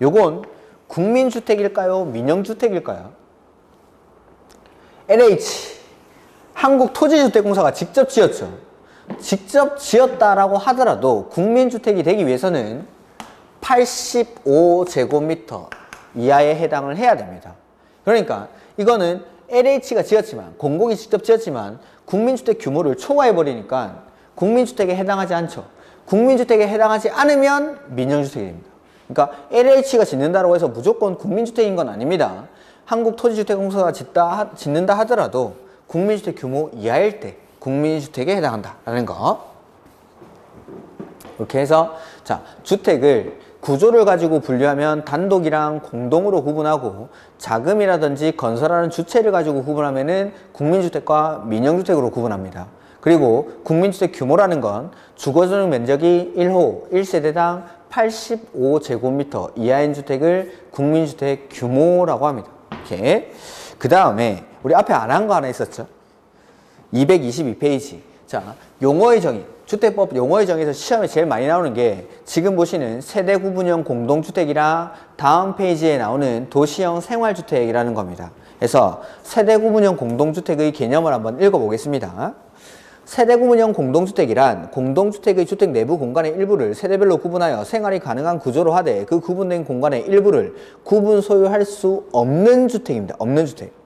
요건 국민주택일까요? 민영주택일까요? LH 한국토지주택공사가 직접 지었죠. 직접 지었다라고 하더라도 국민주택이 되기 위해서는 85제곱미터 이하에 해당을 해야 됩니다. 그러니까 이거는 LH가 지었지만, 공공이 직접 지었지만 국민주택 규모를 초과해버리니까 국민주택에 해당하지 않죠. 국민주택에 해당하지 않으면 민영주택이 됩니다. 그러니까 LH가 짓는다고 해서 무조건 국민주택인 건 아닙니다. 한국토지주택공사가 짓는다 하더라도 국민주택 규모 이하일 때 국민주택에 해당한다라는 거. 이렇게 해서 자, 주택을 구조를 가지고 분류하면 단독이랑 공동으로 구분하고, 자금이라든지 건설하는 주체를 가지고 구분하면은 국민주택과 민영주택으로 구분합니다. 그리고 국민주택 규모라는 건 주거전용 면적이 1호 1세대당 85제곱미터 이하인 주택을 국민주택 규모라고 합니다. 이렇게. 그 다음에 우리 앞에 안 한 거 하나 있었죠. 222페이지. 자, 용어의 정의. 주택법 용어의 정의에서 시험에 제일 많이 나오는 게 지금 보시는 세대구분형 공동주택이랑 다음 페이지에 나오는 도시형 생활주택이라는 겁니다. 그래서 세대구분형 공동주택의 개념을 한번 읽어보겠습니다. 세대구분형 공동주택이란 공동주택의 주택 내부 공간의 일부를 세대별로 구분하여 생활이 가능한 구조로 하되 그 구분된 공간의 일부를 구분 소유할 수 없는 주택입니다. 없는 주택.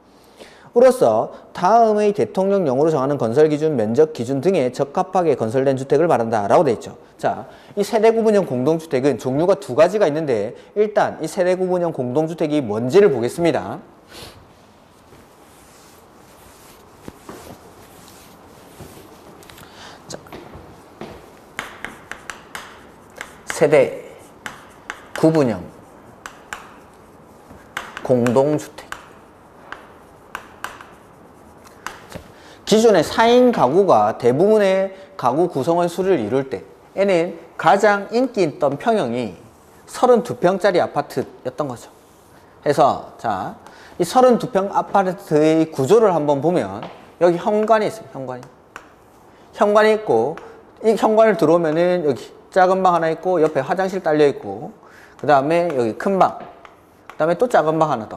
으로써 다음의 대통령령으로 정하는 건설기준, 면적기준 등에 적합하게 건설된 주택을 말한다 라고 되어 있죠. 자, 이 세대구분형 공동주택은 종류가 두 가지가 있는데 일단 이 세대구분형 공동주택이 뭔지를 보겠습니다. 세대 구분형 공동주택. 기존의 4인 가구가 대부분의 가구 구성원 수를 이룰 때에는 가장 인기 있던 평형이 32평짜리 아파트였던 거죠. 해서 자, 이 32평 아파트의 구조를 한번 보면 여기 현관이 있어요. 현관이 있고, 이 현관을 들어오면은 여기 작은 방 하나 있고 옆에 화장실 딸려 있고, 그 다음에 여기 큰 방, 그 다음에 또 작은 방 하나 더.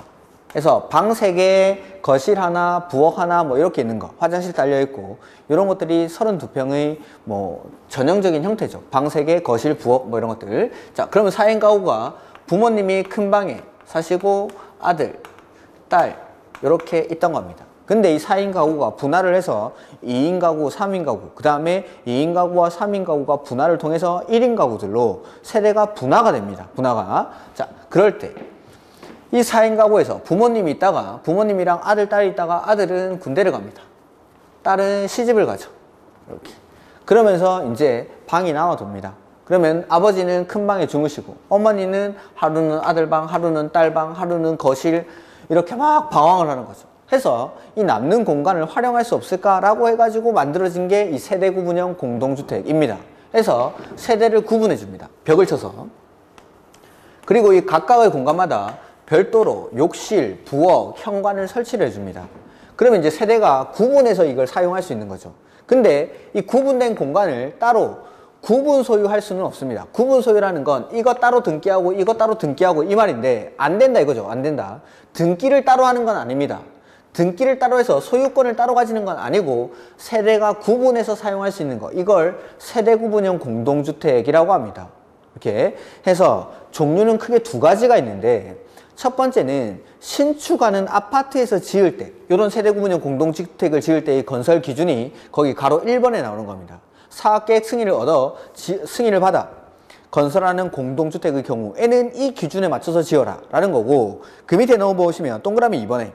그래서 방 3개, 거실 하나, 부엌 하나 뭐 이렇게 있는 거, 화장실 딸려 있고, 이런 것들이 32평의 뭐 전형적인 형태죠. 방 3개, 거실, 부엌 뭐 이런 것들. 자, 그러면 4인 가구가 부모님이 큰 방에 사시고 아들, 딸 이렇게 있던 겁니다. 근데 이 4인 가구가 분할을 해서 2인 가구, 3인 가구, 그 다음에 2인 가구와 3인 가구가 분할을 통해서 1인 가구들로 세대가 분화가 됩니다. 분화가. 자, 그럴 때 이 4인 가구에서 부모님이 있다가, 부모님이랑 아들, 딸이 있다가 아들은 군대를 갑니다. 딸은 시집을 가죠. 이렇게. 그러면서 이제 방이 나눠집니다. 그러면 아버지는 큰 방에 주무시고, 어머니는 하루는 아들 방, 하루는 딸 방, 하루는 거실, 이렇게 막 방황을 하는 거죠. 해서 이 남는 공간을 활용할 수 없을까라고 해가지고 만들어진 게 이 세대 구분형 공동주택입니다. 해서 세대를 구분해 줍니다. 벽을 쳐서. 그리고 이 각각의 공간마다 별도로 욕실, 부엌, 현관을 설치를 해줍니다. 그러면 이제 세대가 구분해서 이걸 사용할 수 있는 거죠. 근데 이 구분된 공간을 따로 구분 소유할 수는 없습니다. 구분 소유라는 건 이거 따로 등기하고 이거 따로 등기하고 이 말인데 안 된다 이거죠. 안 된다. 등기를 따로 하는 건 아닙니다. 등기를 따로 해서 소유권을 따로 가지는 건 아니고 세대가 구분해서 사용할 수 있는 거, 이걸 세대 구분형 공동주택이라고 합니다. 이렇게 해서 종류는 크게 2가지가 있는데, 첫 번째는 신축하는 아파트에서 지을 때, 이런 세대 구분형 공동주택을 지을 때의 건설 기준이 거기 가로 1번에 나오는 겁니다. 사업계획 승인을 받아 건설하는 공동주택의 경우에는 이 기준에 맞춰서 지어라 라는 거고, 그 밑에 넣어보시면 동그라미 2번에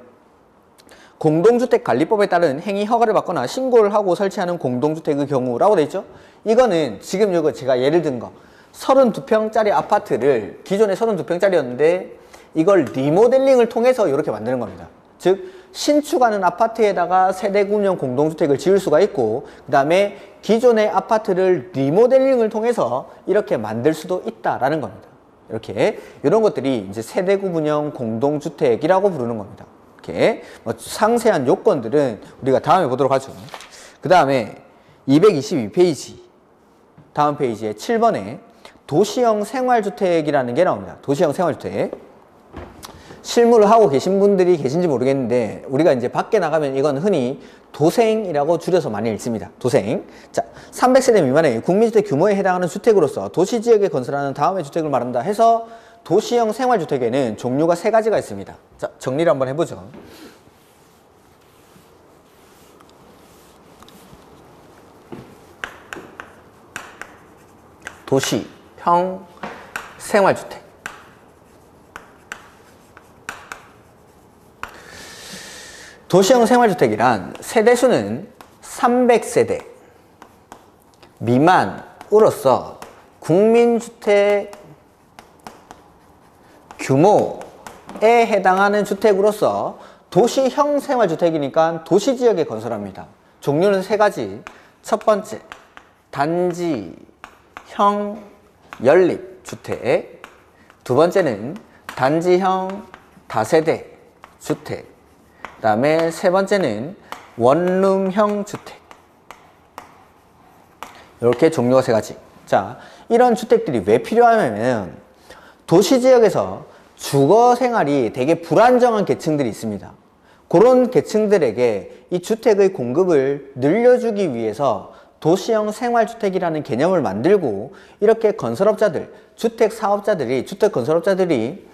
공동주택관리법에 따른 행위 허가를 받거나 신고를 하고 설치하는 공동주택의 경우라고 돼 있죠. 이거는 지금 이거 제가 예를 든 거, 32평짜리 아파트를 기존에 32평짜리였는데 이걸 리모델링을 통해서 이렇게 만드는 겁니다. 즉 신축하는 아파트에다가 세대구분형 공동주택을 지을 수가 있고, 그 다음에 기존의 아파트를 리모델링을 통해서 이렇게 만들 수도 있다라는 겁니다. 이렇게 이런 것들이 이제 세대구분형 공동주택이라고 부르는 겁니다. 이렇게 뭐 상세한 요건들은 우리가 다음에 보도록 하죠. 그 다음에 222페이지 다음 페이지에 7번에 도시형 생활주택이라는 게 나옵니다. 도시형 생활주택. 실무를 하고 계신 분들이 계신지 모르겠는데 우리가 이제 밖에 나가면 이건 흔히 도생이라고 줄여서 많이 읽습니다. 도생. 자, 300세대 미만의 국민주택 규모에 해당하는 주택으로서 도시지역에 건설하는 다음의 주택을 말한다 해서 도시형 생활주택에는 종류가 3가지가 있습니다. 자, 정리를 한번 해보죠. 도시형 생활주택. 도시형 생활주택이란 세대수는 300세대 미만으로서 국민주택 규모에 해당하는 주택으로서 도시형 생활주택이니까 도시지역에 건설합니다. 종류는 3가지. 첫 번째, 단지형 연립주택. 두 번째는 단지형 다세대 주택. 그 다음에 3번째는 원룸형 주택. 이렇게 종류가 3가지. 자, 이런 주택들이 왜 필요하냐면 도시지역에서 주거 생활이 되게 불안정한 계층들이 있습니다. 그런 계층들에게 이 주택의 공급을 늘려주기 위해서 도시형 생활주택이라는 개념을 만들고, 이렇게 건설업자들, 주택사업자들이, 주택건설업자들이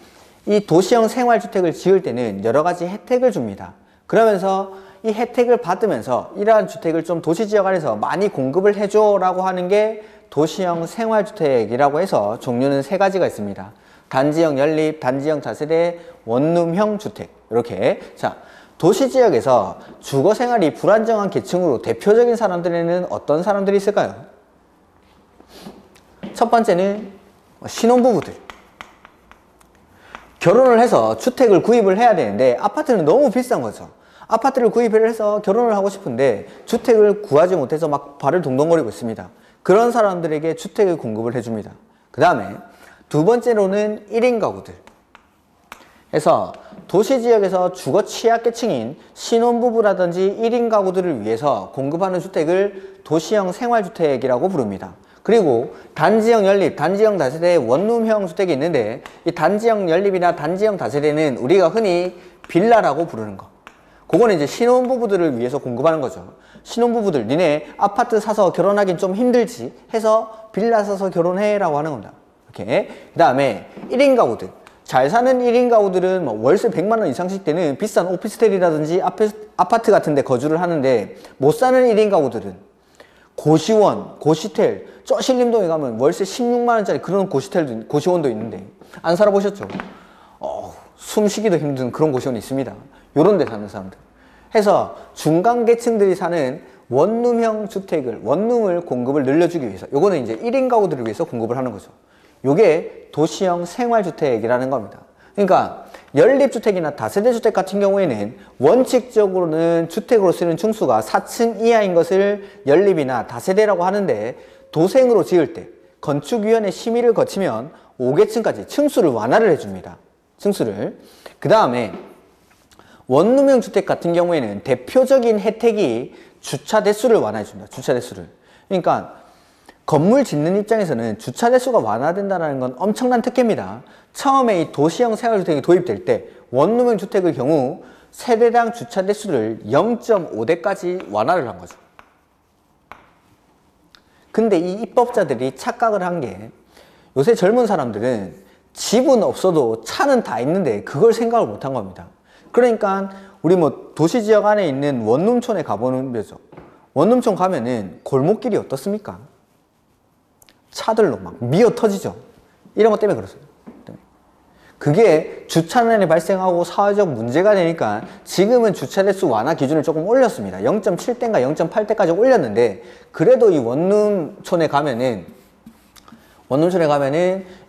이 도시형 생활주택을 지을 때는 여러 가지 혜택을 줍니다. 그러면서 이 혜택을 받으면서 이러한 주택을 좀 도시지역 안에서 많이 공급을 해줘 라고 하는 게 도시형 생활주택이라고 해서 종류는 3가지가 있습니다. 단지형 연립, 단지형 다세대, 원룸형 주택. 이렇게. 자, 도시지역에서 주거생활이 불안정한 계층으로 대표적인 사람들에는 어떤 사람들이 있을까요? 첫 번째는 신혼부부들. 결혼을 해서 주택을 구입을 해야 되는데 아파트는 너무 비싼 거죠. 아파트를 구입을 해서 결혼을 하고 싶은데 주택을 구하지 못해서 막 발을 동동거리고 있습니다. 그런 사람들에게 주택을 공급을 해줍니다. 그 다음에 두 번째로는 1인 가구들. 해서 도시지역에서 주거 취약계층인 신혼부부라든지 1인 가구들을 위해서 공급하는 주택을 도시형 생활주택이라고 부릅니다. 그리고 단지형 연립, 단지형 다세대 원룸형 주택이 있는데 이 단지형 연립이나 단지형 다세대는 우리가 흔히 빌라라고 부르는 거. 그거는 이제 신혼부부들을 위해서 공급하는 거죠. 신혼부부들, 니네 아파트 사서 결혼하긴 좀 힘들지 해서 빌라 사서 결혼해 라고 하는 겁니다. 이렇게. 그 다음에 1인 가구들. 잘 사는 1인 가구들은 뭐 월세 100만 원 이상씩 되는 비싼 오피스텔이라든지 아파트 같은 데 거주를 하는데 못 사는 1인 가구들은 고시원, 고시텔, 저 신림동에 가면 월세 16만 원짜리 그런 고시텔도, 고시원도 있는데 안 살아보셨죠? 숨쉬기도 힘든 그런 고시원이 있습니다. 요런 데 사는 사람들. 해서 중간계층들이 사는 원룸형 주택을, 원룸을 공급을 늘려주기 위해서 요거는 이제 1인 가구들을 위해서 공급을 하는 거죠. 요게 도시형 생활주택이라는 겁니다. 그러니까 연립주택이나 다세대주택 같은 경우에는 원칙적으로는 주택으로 쓰는 층수가 4층 이하인 것을 연립이나 다세대라고 하는데 도생으로 지을 때 건축위원회 심의를 거치면 5계층까지 층수를 완화를 해줍니다. 층수를. 그 다음에 원룸형 주택 같은 경우에는 대표적인 혜택이 주차 대수를 완화해줍니다. 주차 대수를. 그러니까 건물 짓는 입장에서는 주차 대수가 완화된다는 건 엄청난 특혜입니다. 처음에 이 도시형 생활주택이 도입될 때 원룸형 주택의 경우 세대당 주차 대수를 0.5대까지 완화를 한 거죠. 근데 이 입법자들이 착각을 한 게 요새 젊은 사람들은 집은 없어도 차는 다 있는데 그걸 생각을 못 한 겁니다. 그러니까 우리 뭐 도시지역 안에 있는 원룸촌에 가보는 거죠. 원룸촌 가면은 골목길이 어떻습니까? 차들로 막 미어 터지죠. 이런 것 때문에 그렇습니다. 그게 주차난이 발생하고 사회적 문제가 되니까 지금은 주차 대수 완화 기준을 조금 올렸습니다. 0.7대인가 0.8대까지 올렸는데 그래도 이 원룸촌에 가면은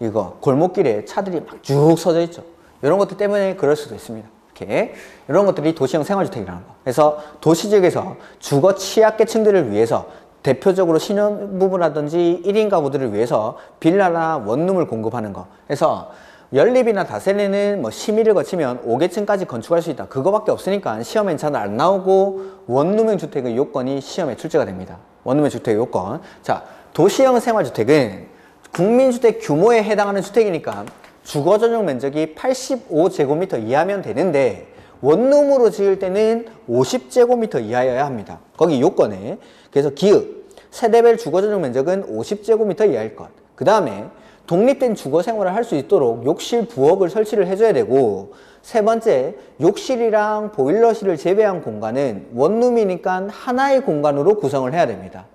이거 골목길에 차들이 막 쭉 서져 있죠. 이런 것들 때문에 그럴 수도 있습니다. 이렇게 이런 것들이 도시형 생활주택이라는 거. 그래서 도시지역에서 주거 취약계층들을 위해서 대표적으로 신혼부부라든지 1인 가구들을 위해서 빌라나 원룸을 공급하는 거. 그래서 연립이나 다세대는 뭐 심의를 거치면 5계층까지 건축할 수 있다. 그거밖에 없으니까 시험엔 잘 안 나오고 원룸형 주택의 요건이 시험에 출제가 됩니다. 원룸형 주택의 요건. 자, 도시형 생활주택은 국민주택 규모에 해당하는 주택이니까 주거 전용 면적이 85제곱미터 이하면 되는데 원룸으로 지을 때는 50제곱미터 이하여야 합니다. 거기 요건에. 그래서 기읍, 세대별 주거 전용 면적은 50제곱미터 이하일 것. 그 다음에 독립된 주거 생활을 할 수 있도록 욕실, 부엌을 설치를 해줘야 되고, 세 번째, 욕실이랑 보일러실을 제외한 공간은 원룸이니까 하나의 공간으로 구성을 해야 됩니다.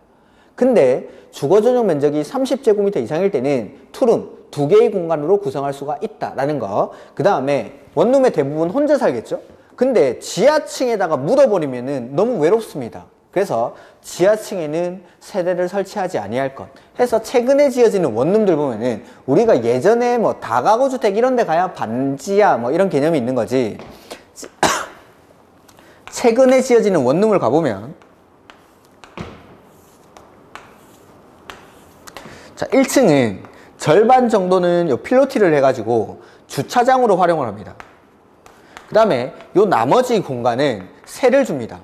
근데 주거 전용 면적이 30제곱미터 이상일 때는 투룸, 2개의 공간으로 구성할 수가 있다라는 거. 그 다음에 원룸의 대부분 혼자 살겠죠? 근데 지하층에다가 묻어버리면은 너무 외롭습니다. 그래서 지하층에는 세대를 설치하지 아니할 것 해서 최근에 지어지는 원룸들 보면은 우리가 예전에 뭐 다가구 주택 이런 데 가야 반지하 뭐 이런 개념이 있는 거지 최근에 지어지는 원룸을 가보면 자 1층은 절반 정도는 요 필로티를 해가지고 주차장으로 활용을 합니다. 그 다음에 요 나머지 공간은 세를 줍니다.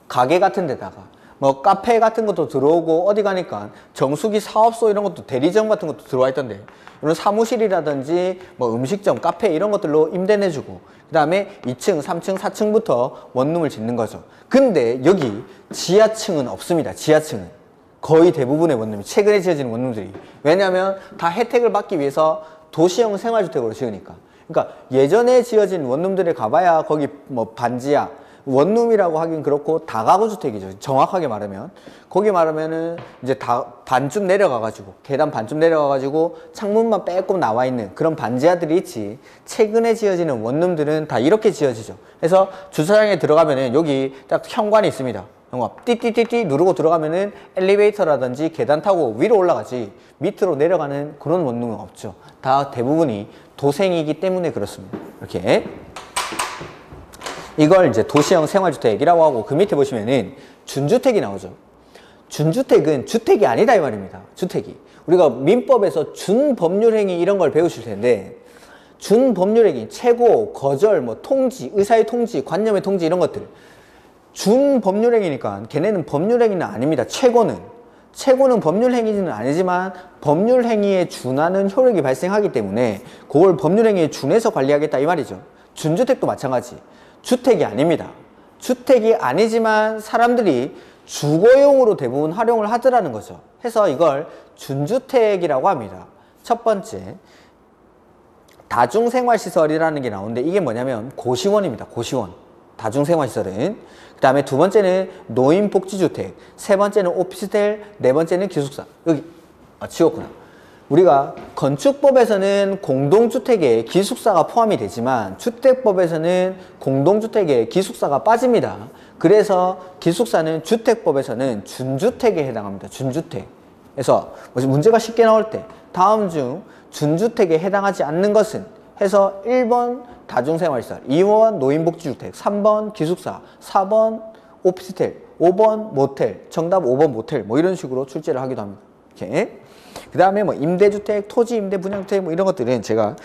가게 같은 데다가 뭐 카페 같은 것도 들어오고 어디 가니까 정수기 사업소 이런 것도 대리점 같은 것도 들어와 있던데 이런 사무실이라든지 뭐 음식점, 카페 이런 것들로 임대 내주고 그 다음에 2층, 3층, 4층부터 원룸을 짓는 거죠. 근데 여기 지하층은 없습니다. 지하층은 거의 대부분의 원룸이 최근에 지어지는 원룸들이 왜냐하면 다 혜택을 받기 위해서 도시형 생활주택으로 지으니까 그러니까 예전에 지어진 원룸들에 가봐야 거기 뭐 반지하 원룸이라고 하긴 그렇고 다가구 주택이죠. 정확하게 말하면 거기 말하면은 이제 다 반쯤 내려가가지고 계단 반쯤 내려가가지고 창문만 빼고 나와 있는 그런 반지하들이 있지. 최근에 지어지는 원룸들은 다 이렇게 지어지죠. 그래서 주차장에 들어가면은 여기 딱 현관이 있습니다. 영화 띠띠띠띠 누르고 들어가면은 엘리베이터라든지 계단 타고 위로 올라가지 밑으로 내려가는 그런 원룸은 없죠. 다 대부분이 도생이기 때문에 그렇습니다. 이렇게 이걸 이제 도시형 생활주택이라고 하고 그 밑에 보시면은 준주택이 나오죠. 준주택은 주택이 아니다 이 말입니다. 주택이 우리가 민법에서 준법률행위 이런 걸 배우실 텐데 준법률행위 최고, 거절, 뭐 통지, 의사의 통지, 관념의 통지 이런 것들 준법률행위니까 걔네는 법률행위는 아닙니다. 최고는 법률행위는 아니지만 법률행위에 준하는 효력이 발생하기 때문에 그걸 법률행위에 준해서 관리하겠다 이 말이죠. 준주택도 마찬가지. 주택이 아닙니다. 주택이 아니지만 사람들이 주거용으로 대부분 활용을 하더라는 거죠. 해서 이걸 준주택이라고 합니다. 첫 번째, 다중생활시설이라는 게 나오는데 이게 뭐냐면 고시원입니다. 고시원. 다중생활시설은. 그 다음에 두 번째는 노인복지주택, 세 번째는 오피스텔, 네 번째는 기숙사. 여기 지웠구나. 우리가 건축법에서는 공동주택에 기숙사가 포함이 되지만 주택법에서는 공동주택에 기숙사가 빠집니다. 그래서 기숙사는 주택법에서는 준주택에 해당합니다. 준주택. 그래서 문제가 쉽게 나올 때 다음 중 준주택에 해당하지 않는 것은 해서 1번 다중생활시설, 2번 노인복지주택, 3번 기숙사, 4번 오피스텔, 5번 모텔, 정답 5번 모텔 뭐 이런 식으로 출제를 하기도 합니다. 이렇게. 그 다음에 뭐 임대주택, 토지 임대 분양주택 뭐 이런 것들은 제가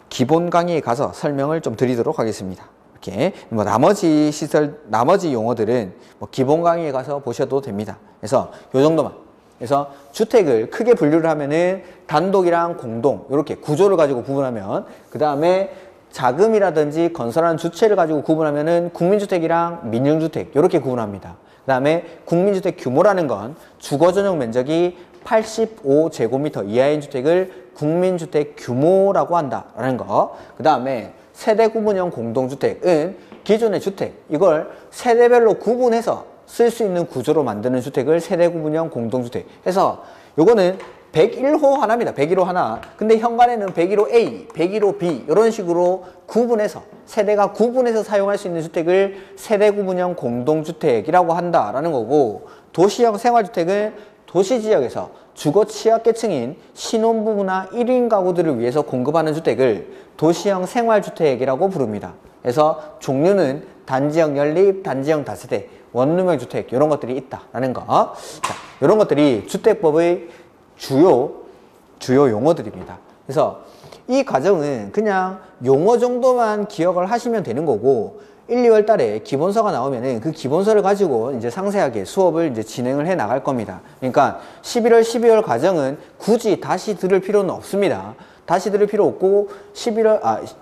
기본 강의에 가서 설명을 좀 드리도록 하겠습니다. 이렇게 뭐 나머지 시설, 나머지 용어들은 뭐 기본 강의에 가서 보셔도 됩니다. 그래서 요 정도만. 그래서 주택을 크게 분류를 하면은 단독이랑 공동 이렇게 구조를 가지고 구분하면 그 다음에 자금이라든지 건설하는 주체를 가지고 구분하면은 국민주택이랑 민영주택 이렇게 구분합니다. 그 다음에 국민주택 규모라는 건 주거 전용 면적이 85제곱미터 이하인 주택을 국민주택 규모라고 한다라는 거. 그 다음에 세대 구분형 공동주택은 기존의 주택 이걸 세대별로 구분해서 쓸 수 있는 구조로 만드는 주택을 세대 구분형 공동주택 해서 요거는 101호 하나입니다. 101호 하나. 근데 현관에는 101호 A, 101호 B 이런 식으로 구분해서 세대가 구분해서 사용할 수 있는 주택을 세대 구분형 공동주택이라고 한다라는 거고 도시형 생활주택은 도시지역에서 주거 취약계층인 신혼부부나 1인 가구들을 위해서 공급하는 주택을 도시형 생활주택이라고 부릅니다. 그래서 종류는 단지형 연립, 단지형 다세대, 원룸형 주택 이런 것들이 있다라는 거. 자, 이런 것들이 주택법의 주요 용어들입니다. 그래서 이 과정은 그냥 용어 정도만 기억을 하시면 되는 거고 1, 2월 달에 기본서가 나오면은 그 기본서를 가지고 이제 상세하게 수업을 이제 진행을 해 나갈 겁니다. 그러니까 11월, 12월 과정은 굳이 다시 들을 필요는 없습니다. 다시 들을 필요 없고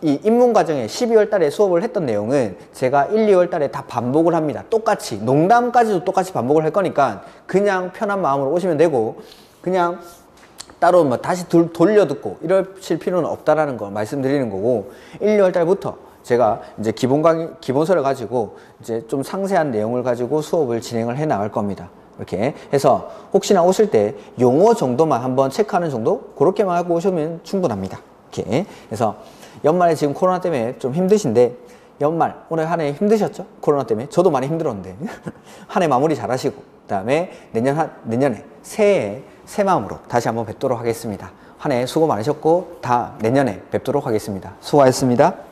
이 입문 과정에 12월 달에 수업을 했던 내용은 제가 1, 2월 달에 다 반복을 합니다. 똑같이 농담까지도 똑같이 반복을 할 거니까 그냥 편한 마음으로 오시면 되고 그냥 따로 뭐 다시 돌려 듣고 이러실 필요는 없다라는 거 말씀드리는 거고 1, 2월 달부터 제가 이제 기본서를 가지고 이제 좀 상세한 내용을 가지고 수업을 진행을 해 나갈 겁니다. 이렇게 해서 혹시나 오실 때 용어 정도만 한번 체크하는 정도 그렇게만 하고 오시면 충분합니다. 이렇게 해서 연말에 지금 코로나 때문에 좀 힘드신데 연말 올해 한 해 힘드셨죠? 코로나 때문에 저도 많이 힘들었는데 한 해 마무리 잘 하시고 그 다음에 내년에 새해에 새 마음으로 다시 한번 뵙도록 하겠습니다. 한 해 수고 많으셨고 다 내년에 뵙도록 하겠습니다. 수고하셨습니다.